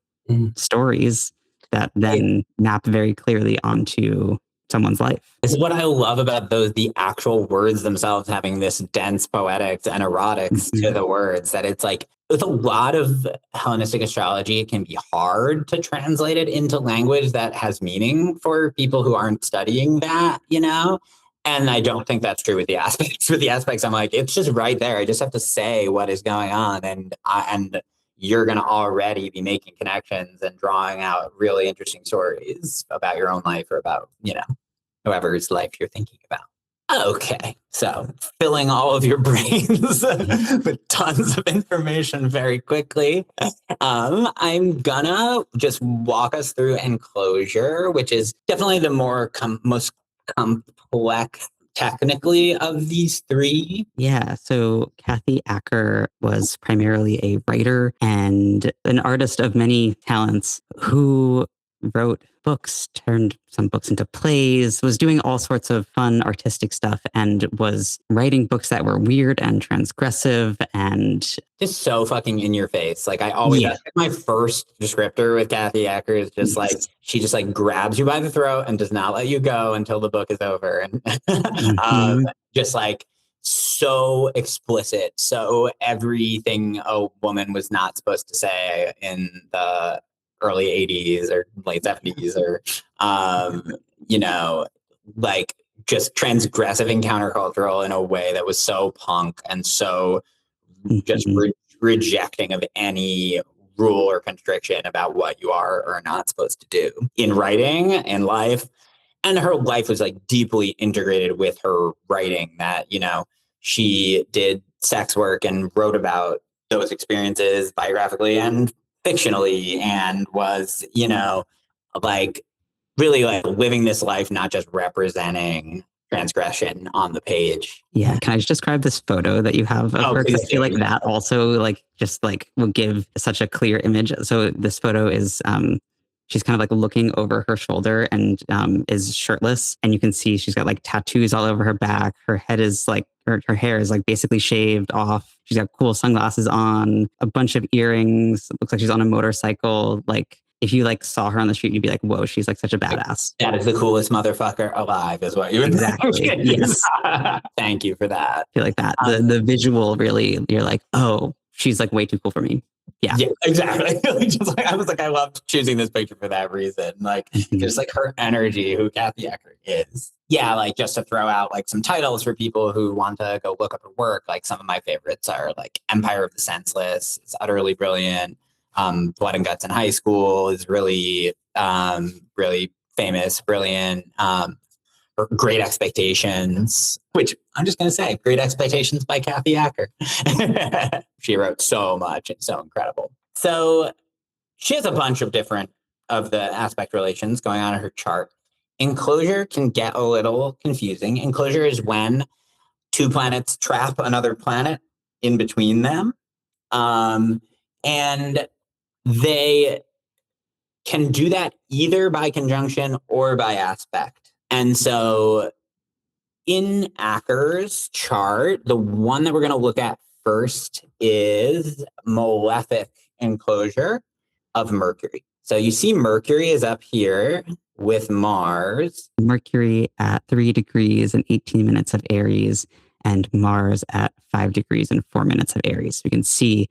stories that then map very clearly onto someone's life. This is what I love about the actual words themselves having this dense poetics and erotics to the words, that it's like, with a lot of Hellenistic astrology, it can be hard to translate it into language that has meaning for people who aren't studying that, And I don't think that's true with the aspects. With the aspects, I'm like, it's just right there. I just have to say what is going on, and you're going to already be making connections and drawing out really interesting stories about your own life, or about, whoever's life you're thinking about. Okay, so filling all of your brains with tons of information very quickly. I'm gonna just walk us through enclosure, which is definitely the most complex technically of these three. Yeah. So Kathy Acker was primarily a writer and an artist of many talents who wrote books, turned some books into plays, was doing all sorts of fun artistic stuff, and was writing books that were weird and transgressive and just so fucking in your face. Like I always, my first descriptor with Kathy Acker is just like, she just like grabs you by the throat and does not let you go until the book is over. And just like so explicit. So everything a woman was not supposed to say in the early 80s or late 70s, or, like just transgressive and countercultural in a way that was so punk and so just rejecting of any rule or constriction about what you are or not supposed to do in writing and life. And her life was like deeply integrated with her writing, that, she did sex work and wrote about those experiences biographically and fictionally, and was, like really like living this life, not just representing transgression on the page. Yeah. Can I just describe this photo that you have of her? Because I feel like that also just will give such a clear image. So this photo is she's kind of like looking over her shoulder and is shirtless, and you can see she's got like tattoos all over her back. Her head is like her hair is like basically shaved off. She's got cool sunglasses on, a bunch of earrings. It looks like she's on a motorcycle. Like, if you saw her on the street, you'd be like, whoa, she's like such a badass. That is the coolest motherfucker alive, is what you would exactly. Yes. Thank you for that. I feel like that. The visual really, you're like, oh, she's like way too cool for me. Yeah, exactly. I was like, I loved choosing this picture for that reason. Like, just like her energy, who Kathy Acker is. Yeah, like just to throw out like some titles for people who want to go look up her work. Like some of my favorites are like Empire of the Senseless. It's utterly brilliant. Blood and Guts in High School is really, really famous, brilliant. Great Expectations, which I'm just going to say, Great Expectations by Kathy Acker. She wrote so much and so incredible. So she has a bunch of different of the aspect relations going on in her chart. Enclosure can get a little confusing. Enclosure is when two planets trap another planet in between them. And they can do that either by conjunction or by aspect. And so in Acker's chart, the one that we're going to look at first is malefic enclosure of Mercury. So you see Mercury is up here with Mars. Mercury at 3 degrees and 18 minutes of Aries, and Mars at 5 degrees and 4 minutes of Aries. So you can see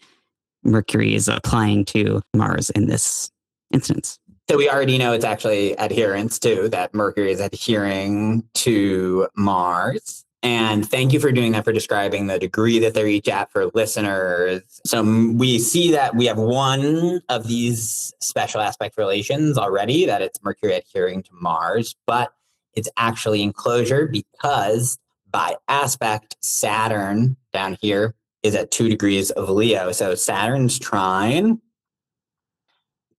Mercury is applying to Mars in this instance. So we already know it's actually adherence too, that Mercury is adhering to Mars. And thank you for doing that, for describing the degree that they're each at for listeners. So we see that we have one of these special aspect relations already, that it's Mercury adhering to Mars, but it's actually enclosure because by aspect, Saturn down here is at 2 degrees of Leo. So Saturn's trine,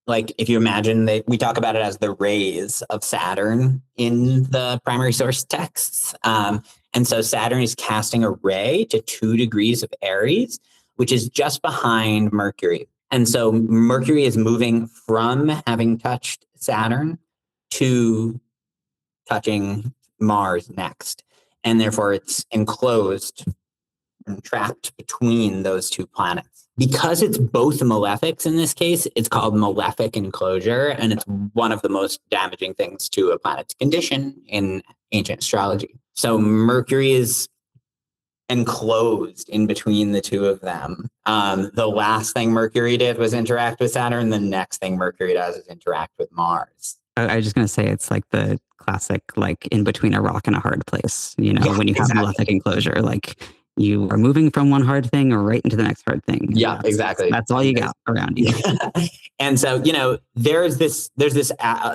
like if you imagine, we talk about it as the rays of Saturn in the primary source texts. And so Saturn is casting a ray to 2 degrees of Aries, which is just behind Mercury. And so Mercury is moving from having touched Saturn to touching Mars next. And therefore it's enclosed and trapped between those two planets. Because it's both malefics in this case, it's called malefic enclosure, and it's one of the most damaging things to a planet's condition in ancient astrology. So Mercury is enclosed in between the two of them. The last thing Mercury did was interact with Saturn. The next thing Mercury does is interact with Mars. I was just going to say, it's like the classic, like in between a rock and a hard place, you know, when you have malefic enclosure, like you are moving from one hard thing or right into the next hard thing. Yeah, exactly. That's all you got around you. And so, you know, there's this,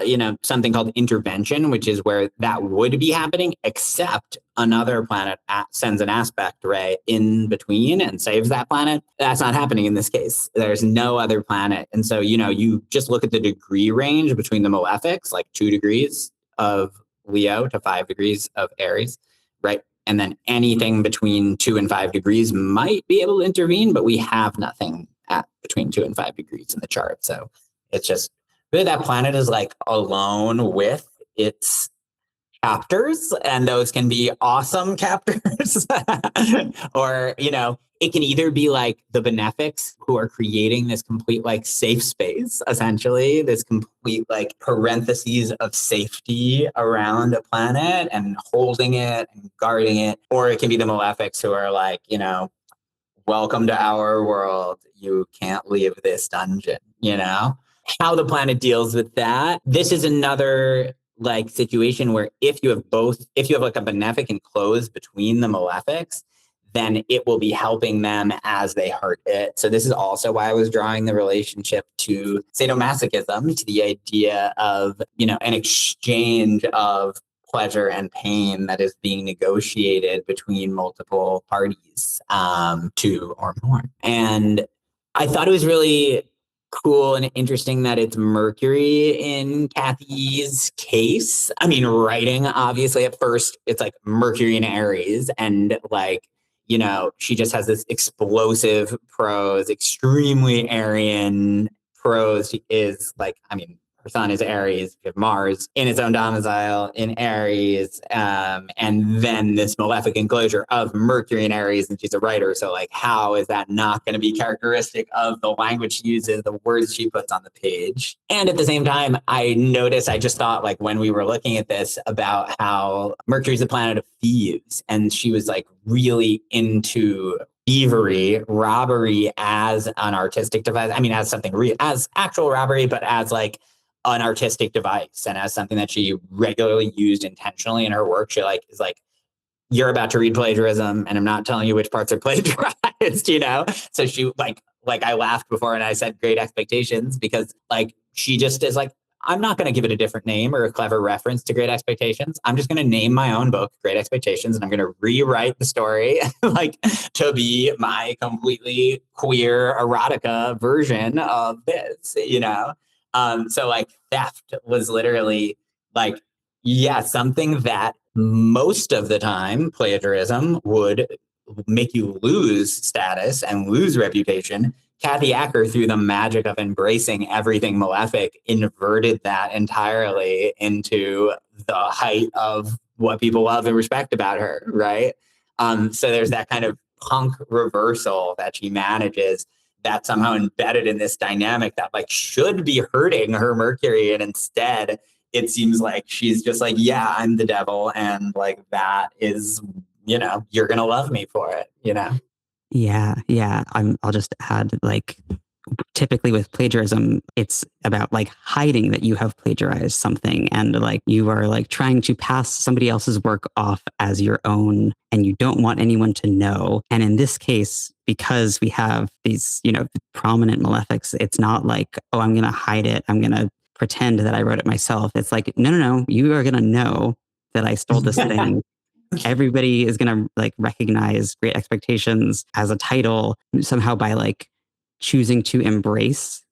you know, something called intervention, which is where that would be happening, except another planet sends an aspect ray in between and saves that planet. That's not happening in this case. There's no other planet. And so, you know, you just look at the degree range between the malefics, like 2 degrees of Leo to 5 degrees of Aries, right? And then anything between 2 and 5 degrees might be able to intervene, but we have nothing at between 2 and 5 degrees in the chart. So it's just really that planet is like alone with its captors, and those can be awesome captors or, you know, it can either be like the benefics who are creating this complete like safe space, essentially this complete like parentheses of safety around a planet and holding it and guarding it, or it can be the malefics who are like, you know, welcome to our world, you can't leave this dungeon. You know how the planet deals with that. This is another like situation where if you have like a benefic enclosed between the malefics, then it will be helping them as they hurt it. So this is also why I was drawing the relationship to sadomasochism, to the idea of, you know, an exchange of pleasure and pain that is being negotiated between multiple parties, 2 or more. And I thought it was really cool and interesting that it's Mercury in Kathy's case. I mean, writing, obviously, at first, it's like Mercury in Aries, and like, you know, she just has this explosive prose, extremely Aryan prose. She is like, I mean, her sun is Aries, you have Mars in its own domicile in Aries, and then this malefic enclosure of Mercury in Aries, and she's a writer. So, like, how is that not going to be characteristic of the language she uses, the words she puts on the page? And at the same time, I just thought, like, when we were looking at this, about how Mercury's the planet of thieves, and she was like really into thievery, robbery as an artistic device. I mean, as something real, as actual robbery, but as like an artistic device, and as something that she regularly used intentionally in her work. She like is like, you're about to read plagiarism, and I'm not telling you which parts are plagiarized, you know? So she like I laughed before and I said Great Expectations, because like she just is like, I'm not going to give it a different name or a clever reference to Great Expectations. I'm just going to name my own book Great Expectations, and I'm going to rewrite the story like to be my completely queer erotica version of this, you know? So like theft was literally like, yeah, something that most of the time plagiarism would make you lose status and lose reputation. Kathy Acker, through the magic of embracing everything malefic, inverted that entirely into the height of what people love and respect about her, right? So there's that kind of punk reversal that she manages, that's somehow embedded in this dynamic that like should be hurting her Mercury, and instead it seems like she's just like, yeah, I'm the devil, and like that is, you know, you're gonna love me for it, you know? Yeah. I'll just add, like, typically with plagiarism, it's about like hiding that you have plagiarized something, and like you are like trying to pass somebody else's work off as your own, and you don't want anyone to know. And in this case, because we have these, you know, prominent malefics, it's not like, oh, I'm going to hide it, I'm going to pretend that I wrote it myself. It's like, no, you are going to know that I stole this thing. Everybody is going to like recognize Great Expectations as a title somehow by like choosing to embrace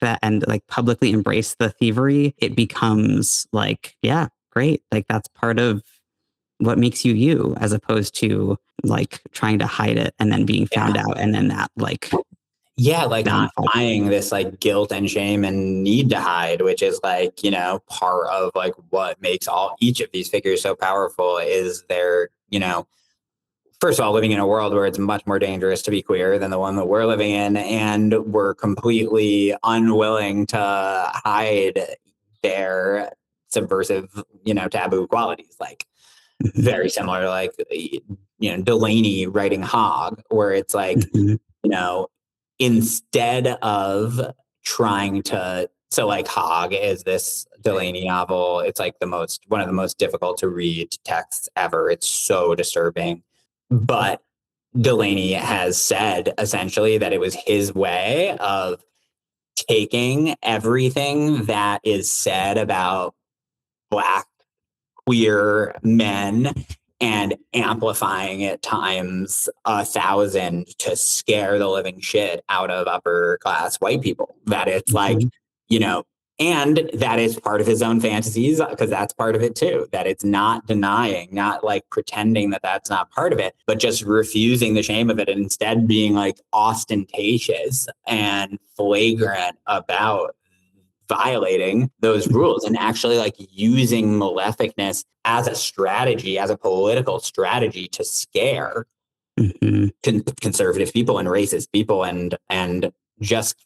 that and like publicly embrace the thievery. It becomes like, yeah, great. Like that's part of what makes you you, as opposed to like trying to hide it and then being found out. And then that like, yeah, like downfall. untying this like guilt and shame and need to hide, which is like, you know, part of like what makes each of these figures so powerful, is their, you know, first of all, living in a world where it's much more dangerous to be queer than the one that we're living in, and we're completely unwilling to hide their subversive, you know, taboo qualities. Like very similar to like, you know, Delany writing Hog, where it's like, Mhm. you know, instead of trying to, so like Hog is this Delany novel. It's like one of the most difficult to read texts ever. It's so disturbing. But Delany has said essentially that it was his way of taking everything that is said about Black queer men and amplifying it times 1,000 to scare the living shit out of upper class white people. That it's like, Mhm. you know, and that is part of his own fantasies, because that's part of it too. That it's not denying, not like pretending that that's not part of it, but just refusing the shame of it, and instead being like ostentatious and flagrant about violating those rules, and actually like using maleficness as a strategy, as a political strategy to scare Mhm. conservative people and racist people, and just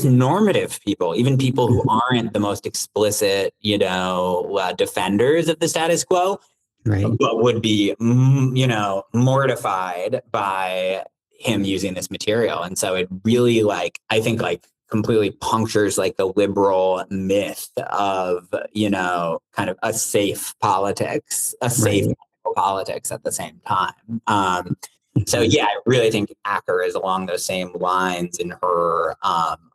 normative people, even people who aren't the most explicit, you know, defenders of the status quo, Right. but would be, you know, mortified by him using this material. And so it really, like, I think, like, completely punctures like the liberal myth of, you know, kind of a safe politics, Right. politics at the same time. So Mhm. yeah, I really think Acker is along those same lines in her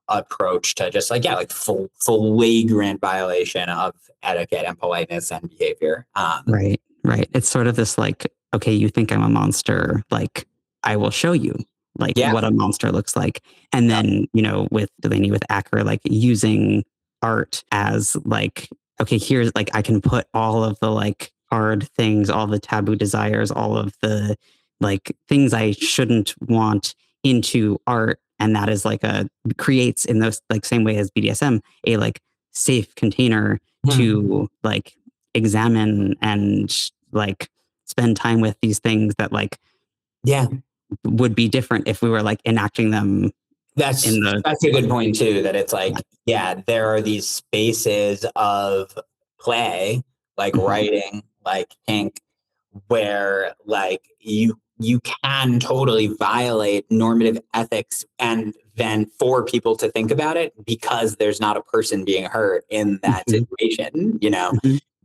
approach to just like, yeah, like flagrant violation of etiquette and politeness and behavior. Right. It's sort of this like, okay, you think I'm a monster, like I will show you. like what a monster looks like. And then, you know, with Delany, with Acker, like using art as like, okay, here's like, I can put all of the like hard things, all the taboo desires, all of the like things I shouldn't want into art. And that is like creates in those like same way as BDSM, a like safe container to like examine and like spend time with these things that like, would be different if we were like enacting them. That's a good point too, that it's like, there are these spaces of play, like writing, like kink, where like you can totally violate normative ethics and then for people to think about it because there's not a person being hurt in that situation, you know,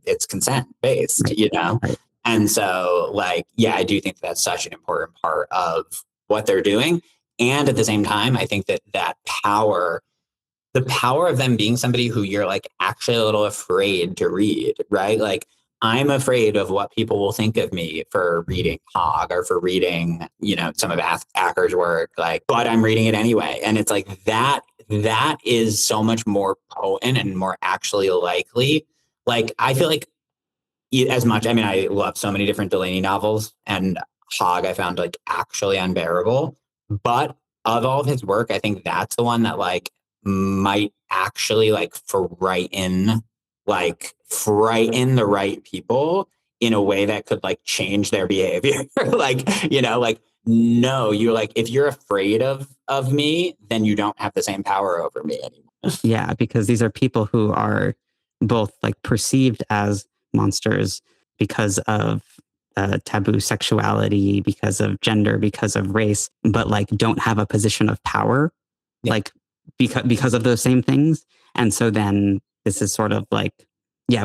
it's consent based, you know? And so like, I do think that's such an important part of what they're doing. And at the same time, I think that power, the power of them being somebody who you're like actually a little afraid to read, right? Like I'm afraid of what people will think of me for reading Hog or for reading, you know, some of Acker's work, like, but I'm reading it anyway. And it's like that is so much more potent and more actually likely. Like, I feel like as much, I mean, I love so many different Delany novels, and Hog I found like actually unbearable. But of all of his work, I think that's the one that like might actually like frighten the right people in a way that could like change their behavior. Like, you know, like, no, you're like, if you're afraid of me, then you don't have the same power over me anymore. Yeah, because these are people who are both like perceived as monsters because of taboo sexuality, because of gender, because of race, but like don't have a position of power, like because of those same things. And so then this is sort of like,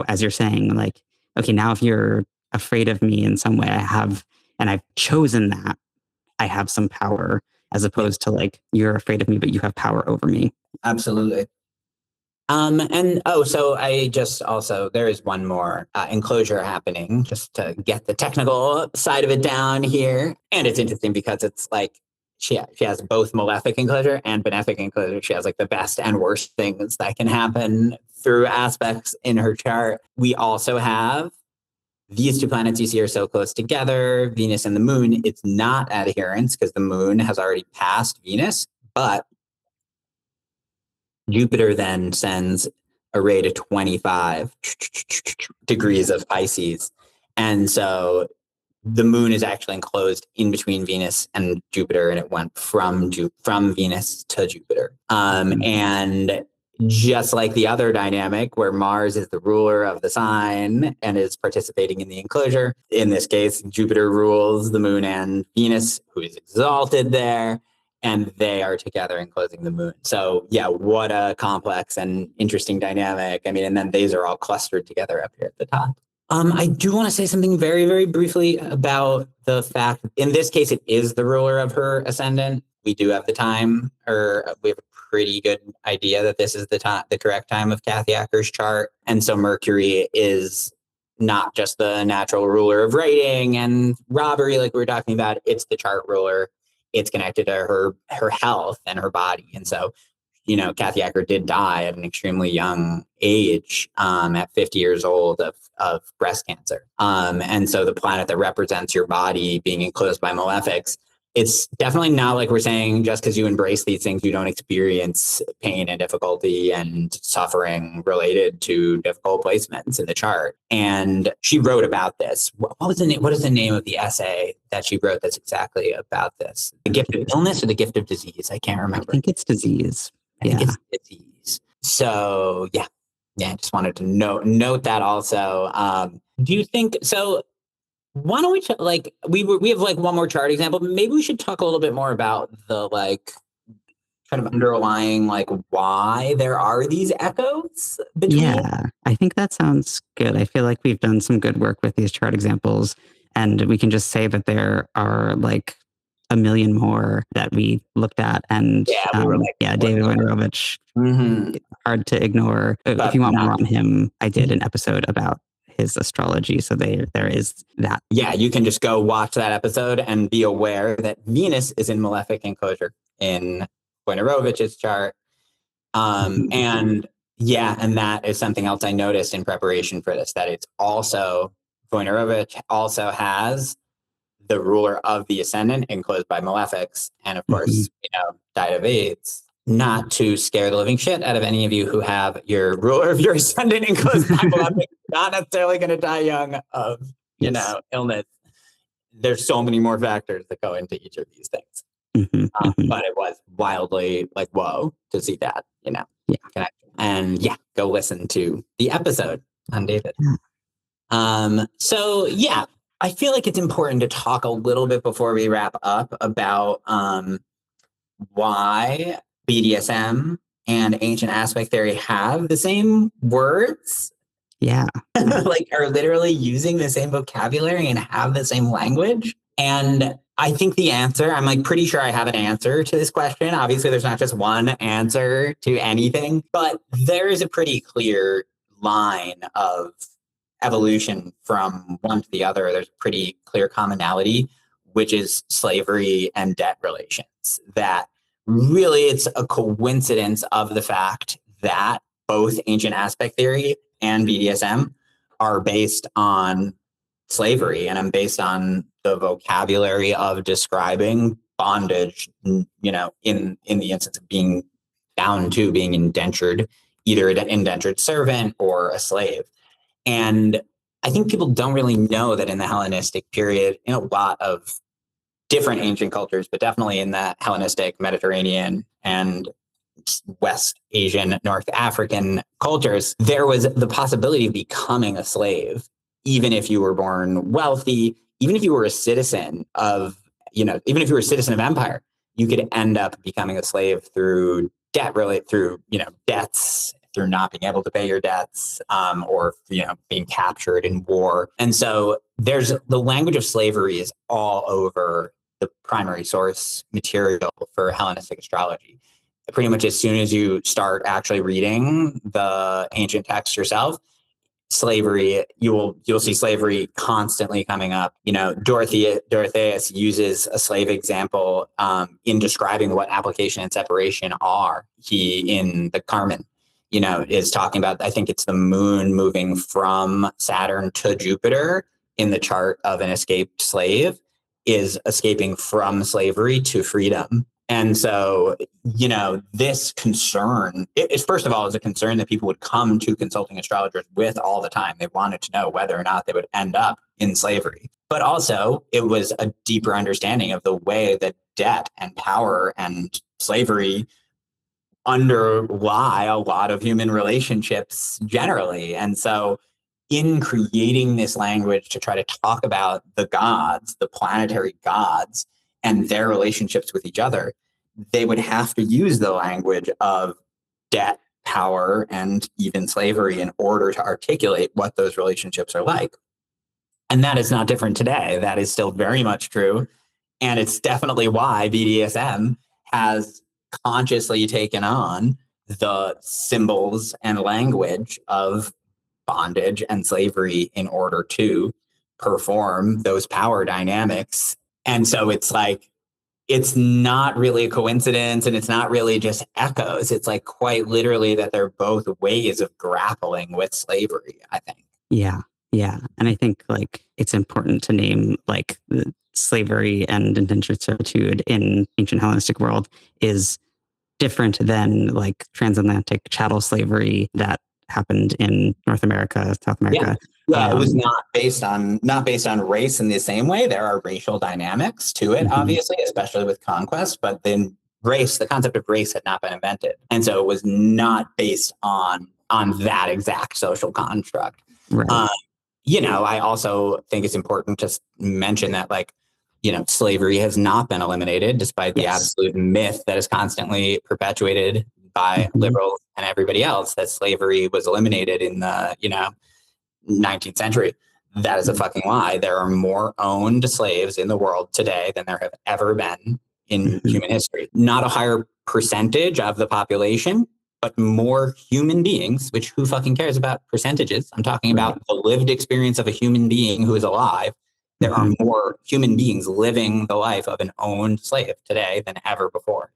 as you're saying, like, okay, now if you're afraid of me in some way, and I've chosen that, I have some power, as opposed to like, you're afraid of me, but you have power over me. Absolutely. So I just also, there is one more enclosure happening just to get the technical side of it down here. And it's interesting because it's like, she has both malefic enclosure and benefic enclosure. She has like the best and worst things that can happen through aspects in her chart. We also have these two planets you see are so close together, Venus and the moon. It's not adherence because the moon has already passed Venus, but Jupiter then sends a ray to 25 degrees of Pisces. And so the moon is actually enclosed in between Venus and Jupiter, and it went from Venus to Jupiter. And just like the other dynamic where Mars is the ruler of the sign and is participating in the enclosure, in this case, Jupiter rules the moon and Venus, who is exalted there, and they are together enclosing the moon. So what a complex and interesting dynamic. I mean, and then these are all clustered together up here at the top. I do want to say something very, very briefly about the fact, in this case, it is the ruler of her ascendant. We do have the time, or we have a pretty good idea that this is the correct time of Kathy Acker's chart. And so Mercury is not just the natural ruler of writing and robbery, like we were talking about. It's the chart ruler. It's connected to her health and her body. And so, you know, Kathy Acker did die at an extremely young age, at 50 years old of breast cancer. And so the planet that represents your body being enclosed by malefics, it's definitely not like we're saying just because you embrace these things, you don't experience pain and difficulty and suffering related to difficult placements in the chart. And she wrote about this. What is the name of the essay that she wrote that's exactly about this? The gift of illness or the gift of disease? I can't remember. I think it's disease. I think it's disease. So I just wanted to note that also. Do you think so? Why don't we have like one more chart example? Maybe we should talk a little bit more about the like kind of underlying like why there are these echoes between. Yeah, I think that sounds good. I feel like we've done some good work with these chart examples, and we can just say that there are like a million more that we looked at. And David Wojnarowicz, hard to ignore. If you want more on him, I did an episode about his astrology. So there is that. Yeah, you can just go watch that episode and be aware that Venus is in malefic enclosure in Wojnarowicz's chart. And that is something else I noticed in preparation for this, that it's also, Wojnarowicz also has the ruler of the ascendant enclosed by malefics. And of course, died of AIDS. Not to scare the living shit out of any of you who have your ruler of your ascendant enclosed by malefics, not necessarily going to die young of, illness. There's so many more factors that go into each of these things. But it was wildly like, whoa, to see that, connection. And go listen to the episode on David. I feel like it's important to talk a little bit before we wrap up about why BDSM and ancient aspect theory have the same words. Yeah. Like are literally using the same vocabulary and have the same language. And I think the answer, I'm like pretty sure I have an answer to this question. Obviously, there's not just one answer to anything, but there is a pretty clear line of evolution from one to the other. There's a pretty clear commonality, which is slavery and debt relations. That really it's a coincidence of the fact that both ancient aspect theory and BDSM are based on slavery, and I'm based on the vocabulary of describing bondage, in the instance of being bound to being indentured, either an indentured servant or a slave. And I think people don't really know that in the Hellenistic period, in a lot of different ancient cultures, but definitely in the Hellenistic, Mediterranean, and West Asian, North African cultures, there was the possibility of becoming a slave, even if you were born wealthy, even if you were a citizen of, even if you were a citizen of empire, you could end up becoming a slave through debt, really through, debts, through not being able to pay your debts, or, being captured in war. And so there's the language of slavery is all over the primary source material for Hellenistic astrology. Pretty much as soon as you start actually reading the ancient text yourself, slavery, you'll see slavery constantly coming up. Dorotheus uses a slave example in describing what application and separation are. He, in the Carmen, is talking about, I think it's the moon moving from Saturn to Jupiter in the chart of an escaped slave, is escaping from slavery to freedom. And so, this concern, it's first of all, is a concern that people would come to consulting astrologers with all the time. They wanted to know whether or not they would end up in slavery. But also, it was a deeper understanding of the way that debt and power and slavery underlie a lot of human relationships generally. And so, in creating this language to try to talk about the gods, the planetary gods, and their relationships with each other, they would have to use the language of debt, power, and even slavery in order to articulate what those relationships are like. And that is not different today. That is still very much true. And it's definitely why BDSM has consciously taken on the symbols and language of bondage and slavery in order to perform those power dynamics. And so it's like, it's not really a coincidence, and it's not really just echoes. It's like quite literally that they're both ways of grappling with slavery, I think. Yeah. Yeah. And I think like it's important to name like the slavery and indentured servitude in ancient Hellenistic world is different than like transatlantic chattel slavery that happened in North America, South America. Yeah, it was not based on race in the same way. There are racial dynamics to it, obviously, especially with conquest. But then race, the concept of race had not been invented, and so it was not based on that exact social construct. Right. I also think it's important to mention that, like, slavery has not been eliminated, despite the absolute myth that is constantly perpetuated by liberals and everybody else that slavery was eliminated in the 19th century. That is a fucking lie. There are more owned slaves in the world today than there have ever been in human history. Not a higher percentage of the population, but more human beings, which who fucking cares about percentages? I'm talking about the lived experience of a human being who is alive. There are more human beings living the life of an owned slave today than ever before.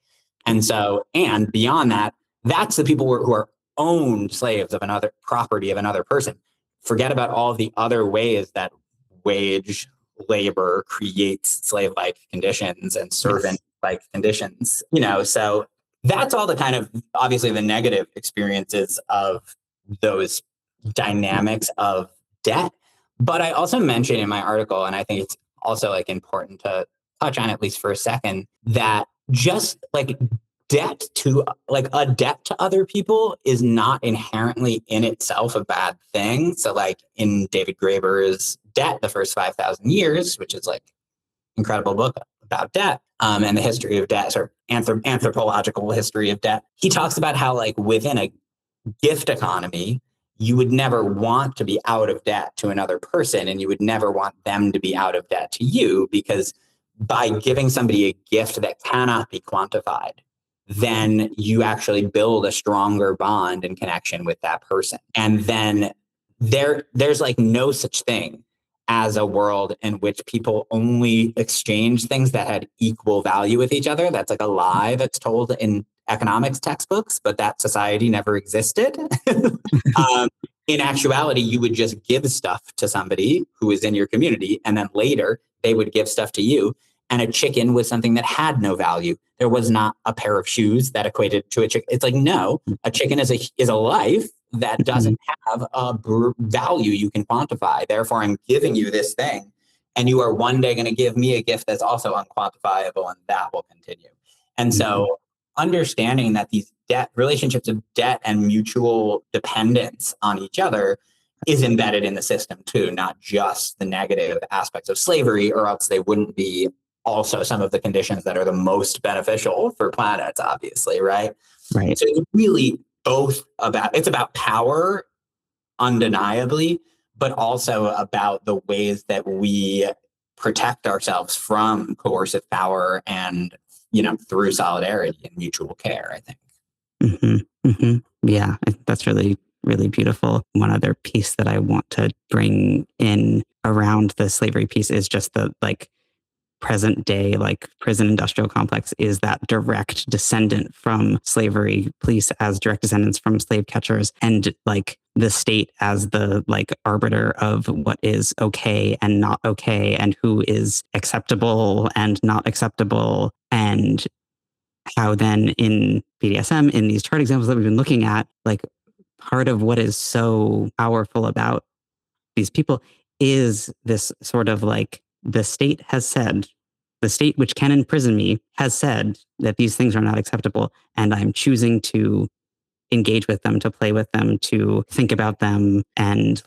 And so, and beyond that, that's the people who are owned slaves of another property of another person. Forget about all of the other ways that wage labor creates slave-like conditions and servant-like conditions, so that's all the kind of, obviously, the negative experiences of those dynamics of debt. But I also mentioned in my article, and I think it's also like important to touch on at least for a second, that just like debt to other people is not inherently in itself a bad thing. So like in David Graeber's Debt, the First 5,000 Years, which is like incredible book about debt and the history of debt, or anthropological history of debt. He talks about how like within a gift economy, you would never want to be out of debt to another person, and you would never want them to be out of debt to you, because by giving somebody a gift that cannot be quantified, then you actually build a stronger bond and connection with that person. And then there's like no such thing as a world in which people only exchange things that had equal value with each other. That's like a lie that's told in economics textbooks, but that society never existed. In actuality, you would just give stuff to somebody who is in your community, and then later they would give stuff to you. And a chicken was something that had no value. There was not a pair of shoes that equated to a chicken. It's like, no, a chicken is a life that doesn't have a value you can quantify. Therefore, I'm giving you this thing, and you are one day going to give me a gift that's also unquantifiable, and that will continue. And so understanding that these relationships of debt and mutual dependence on each other is embedded in the system too, not just the negative aspects of slavery, or else they wouldn't be also some of the conditions that are the most beneficial for planets, obviously, right? Right. So it's really it's about power, undeniably, but also about the ways that we protect ourselves from coercive power and, through solidarity and mutual care, I think. Yeah, that's really, really beautiful. One other piece that I want to bring in around the slavery piece is just the present day, prison industrial complex is that direct descendant from slavery, police as direct descendants from slave catchers, and the state as the arbiter of what is okay and not okay, and who is acceptable and not acceptable. And how then in BDSM, in these chart examples that we've been looking at, part of what is so powerful about these people is this sort of the state has said, the state which can imprison me has said that these things are not acceptable, and I'm choosing to engage with them, to play with them, to think about them, and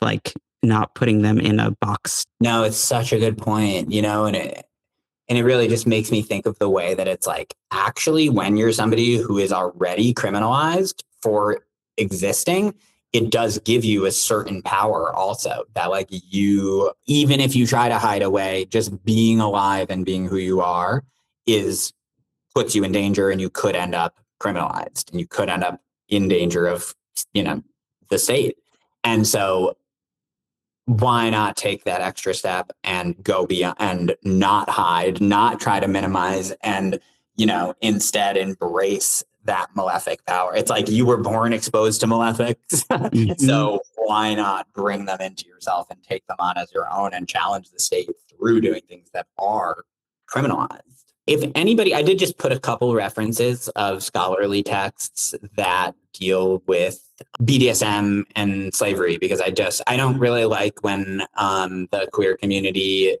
not putting them in a box. No, it's such a good point, and it really just makes me think of the way that it's actually when you're somebody who is already criminalized for existing, it does give you a certain power also that you, even if you try to hide away, just being alive and being who you are puts you in danger, and you could end up criminalized, and you could end up in danger of, the state. And so why not take that extra step and go beyond and not hide, not try to minimize, and, instead embrace that malefic power? It's like you were born exposed to malefics. So why not bring them into yourself and take them on as your own and challenge the state through doing things that are criminalized? If anybody, I did just put a couple references of scholarly texts that deal with BDSM and slavery, because I don't really like when the queer community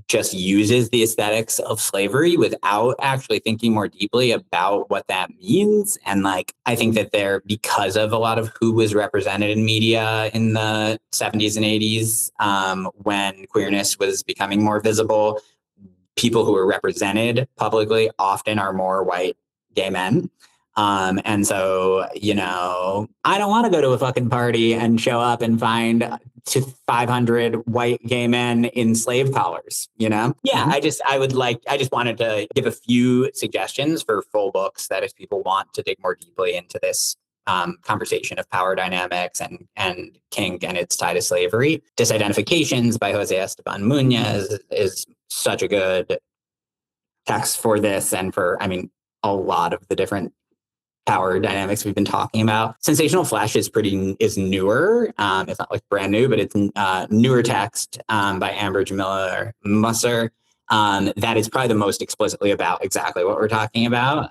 just uses the aesthetics of slavery without actually thinking more deeply about what that means. And I think that because of a lot of who was represented in media in the 70s and 80s, when queerness was becoming more visible, people who are represented publicly often are more white gay men. And so, I don't want to go to a fucking party and show up and find 500 white gay men in slave collars, Yeah, I just wanted to give a few suggestions for full books that if people want to dig more deeply into this conversation of power dynamics and kink and its tie to slavery. Disidentifications by Jose Esteban Munoz is such a good text for this and for, I mean, a lot of the different power dynamics we've been talking about. Sensational Flesh is newer. It's not like brand new, but it's newer text by Amber Jamila Musser. That is probably the most explicitly about exactly what we're talking about.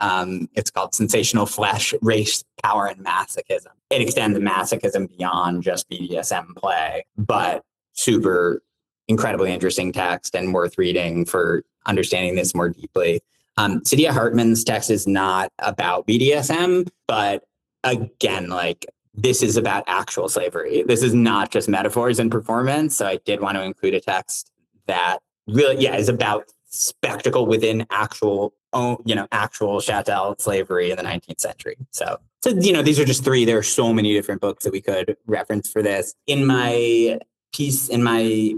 It's called Sensational Flesh, Race, Power, and Masochism. It extends masochism beyond just BDSM play, but super incredibly interesting text and worth reading for understanding this more deeply. Sadia Hartman's text is not about BDSM, but again, like this is about actual slavery. This is not just metaphors and performance. So I did want to include a text that really, is about spectacle within actual chattel slavery in the 19th century. So, these are just three. There are so many different books that we could reference for this. In my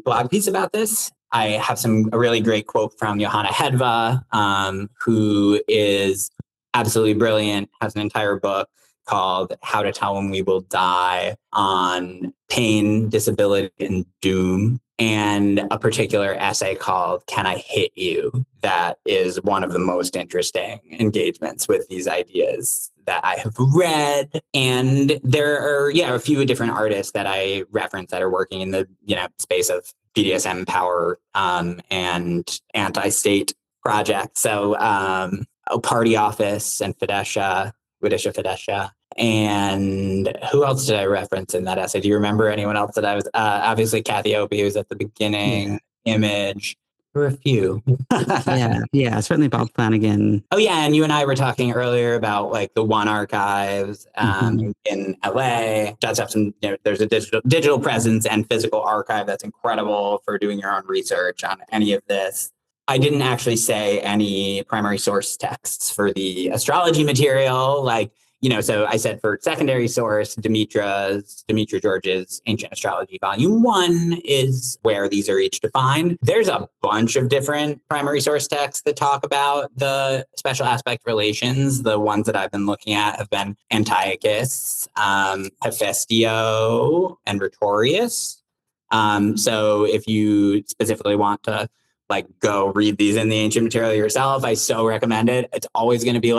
blog piece about this, I have a really great quote from Johanna Hedva, who is absolutely brilliant, has an entire book called How to Tell When We Will Die on pain, disability, and doom, and a particular essay called Can I Hit You? That is one of the most interesting engagements with these ideas that I have read. And there are, a few different artists that I reference that are working in the, space of BDSM power and anti-state projects. So Party Office and Widisha Fidesha. And who else did I reference in that essay? Do you remember anyone else that I was, obviously Kathy Opie was at the beginning, Image. There were a few. yeah, certainly Bob Flanagan. Oh yeah, and you and I were talking earlier about like the One Archives in LA. Does have some, there's a digital presence and physical archive that's incredible for doing your own research on any of this. I didn't actually say any primary source texts for the astrology material, so I said for secondary source, Demetra George's Ancient Astrology Volume 1 is where these are each defined. There's a bunch of different primary source texts that talk about the special aspect relations. The ones that I've been looking at have been Antiochus, Hephaestio, and Rhetorius. So if you specifically want to go read these in the ancient material yourself, I so recommend it. It's always going to be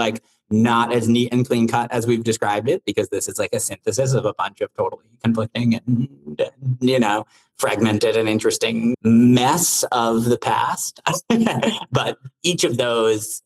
not as neat and clean cut as we've described it, because this is a synthesis of a bunch of totally conflicting and, fragmented and interesting mess of the past. But each of those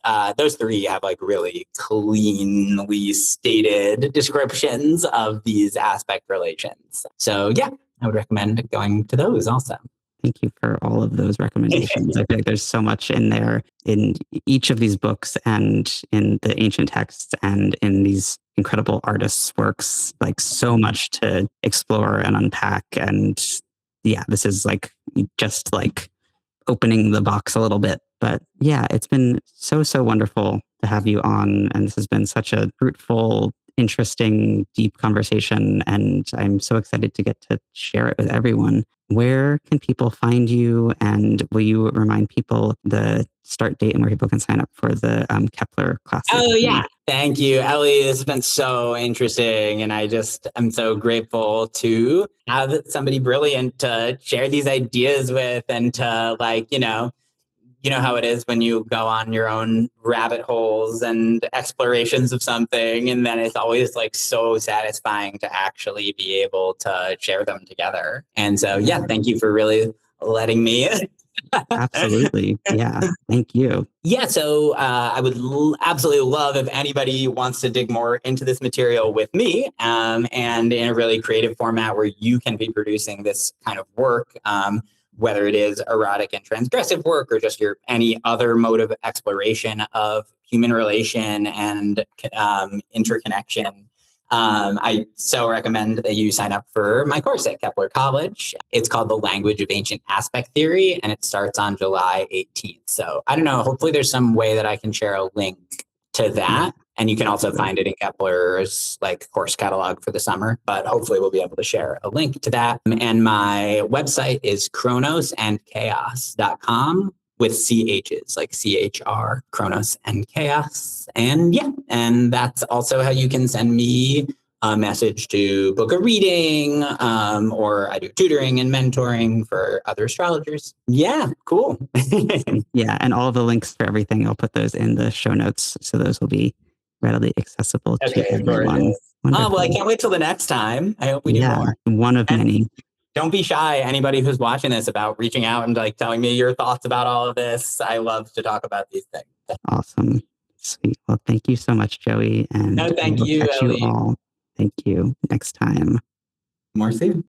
three have really cleanly stated descriptions of these aspect relations. So I would recommend going to those also. Thank you for all of those recommendations. I feel like there's so much in there in each of these books and in the ancient texts and in these incredible artists' works, so much to explore and unpack. And this is just opening the box a little bit. But it's been so wonderful to have you on. And this has been such a fruitful, interesting, deep conversation. And I'm so excited to get to share it with everyone. Where can people find you? And will you remind people the start date and where people can sign up for the Kepler class? Oh, yeah. Thank you, Elly. This has been so interesting. And I'm so grateful to have somebody brilliant to share these ideas with and to you know how it is when you go on your own rabbit holes and explorations of something, and then it's always so satisfying to actually be able to share them together. And so, thank you for really letting me. Absolutely. Yeah. Thank you. Yeah. So I would absolutely love if anybody wants to dig more into this material with me and in a really creative format where you can be producing this kind of work. Whether it is erotic and transgressive work or just any other mode of exploration of human relation and interconnection. I so recommend that you sign up for my course at Kepler College. It's called The Language of Ancient Aspect Theory, and it starts on July 18th. So I don't know, hopefully there's some way that I can share a link to that. And you can also find it in Kepler's course catalog for the summer, but hopefully we'll be able to share a link to that. And my website is chronosandchaos.com with CHs, CHR, Chronos and Chaos. And and that's also how you can send me a message to book a reading, or I do tutoring and mentoring for other astrologers. Yeah, cool. Yeah, and all the links for everything, I'll put those in the show notes, so those will be readily accessible to everyone. Well, I can't wait till the next time. I hope we do more. One of many. Don't be shy, anybody who's watching this, about reaching out and like telling me your thoughts about all of this. I love to talk about these things. Awesome. Sweet. Well, thank you so much, Joey. And no, thank you, catch Elly. you all. Thank you. Next time. More soon.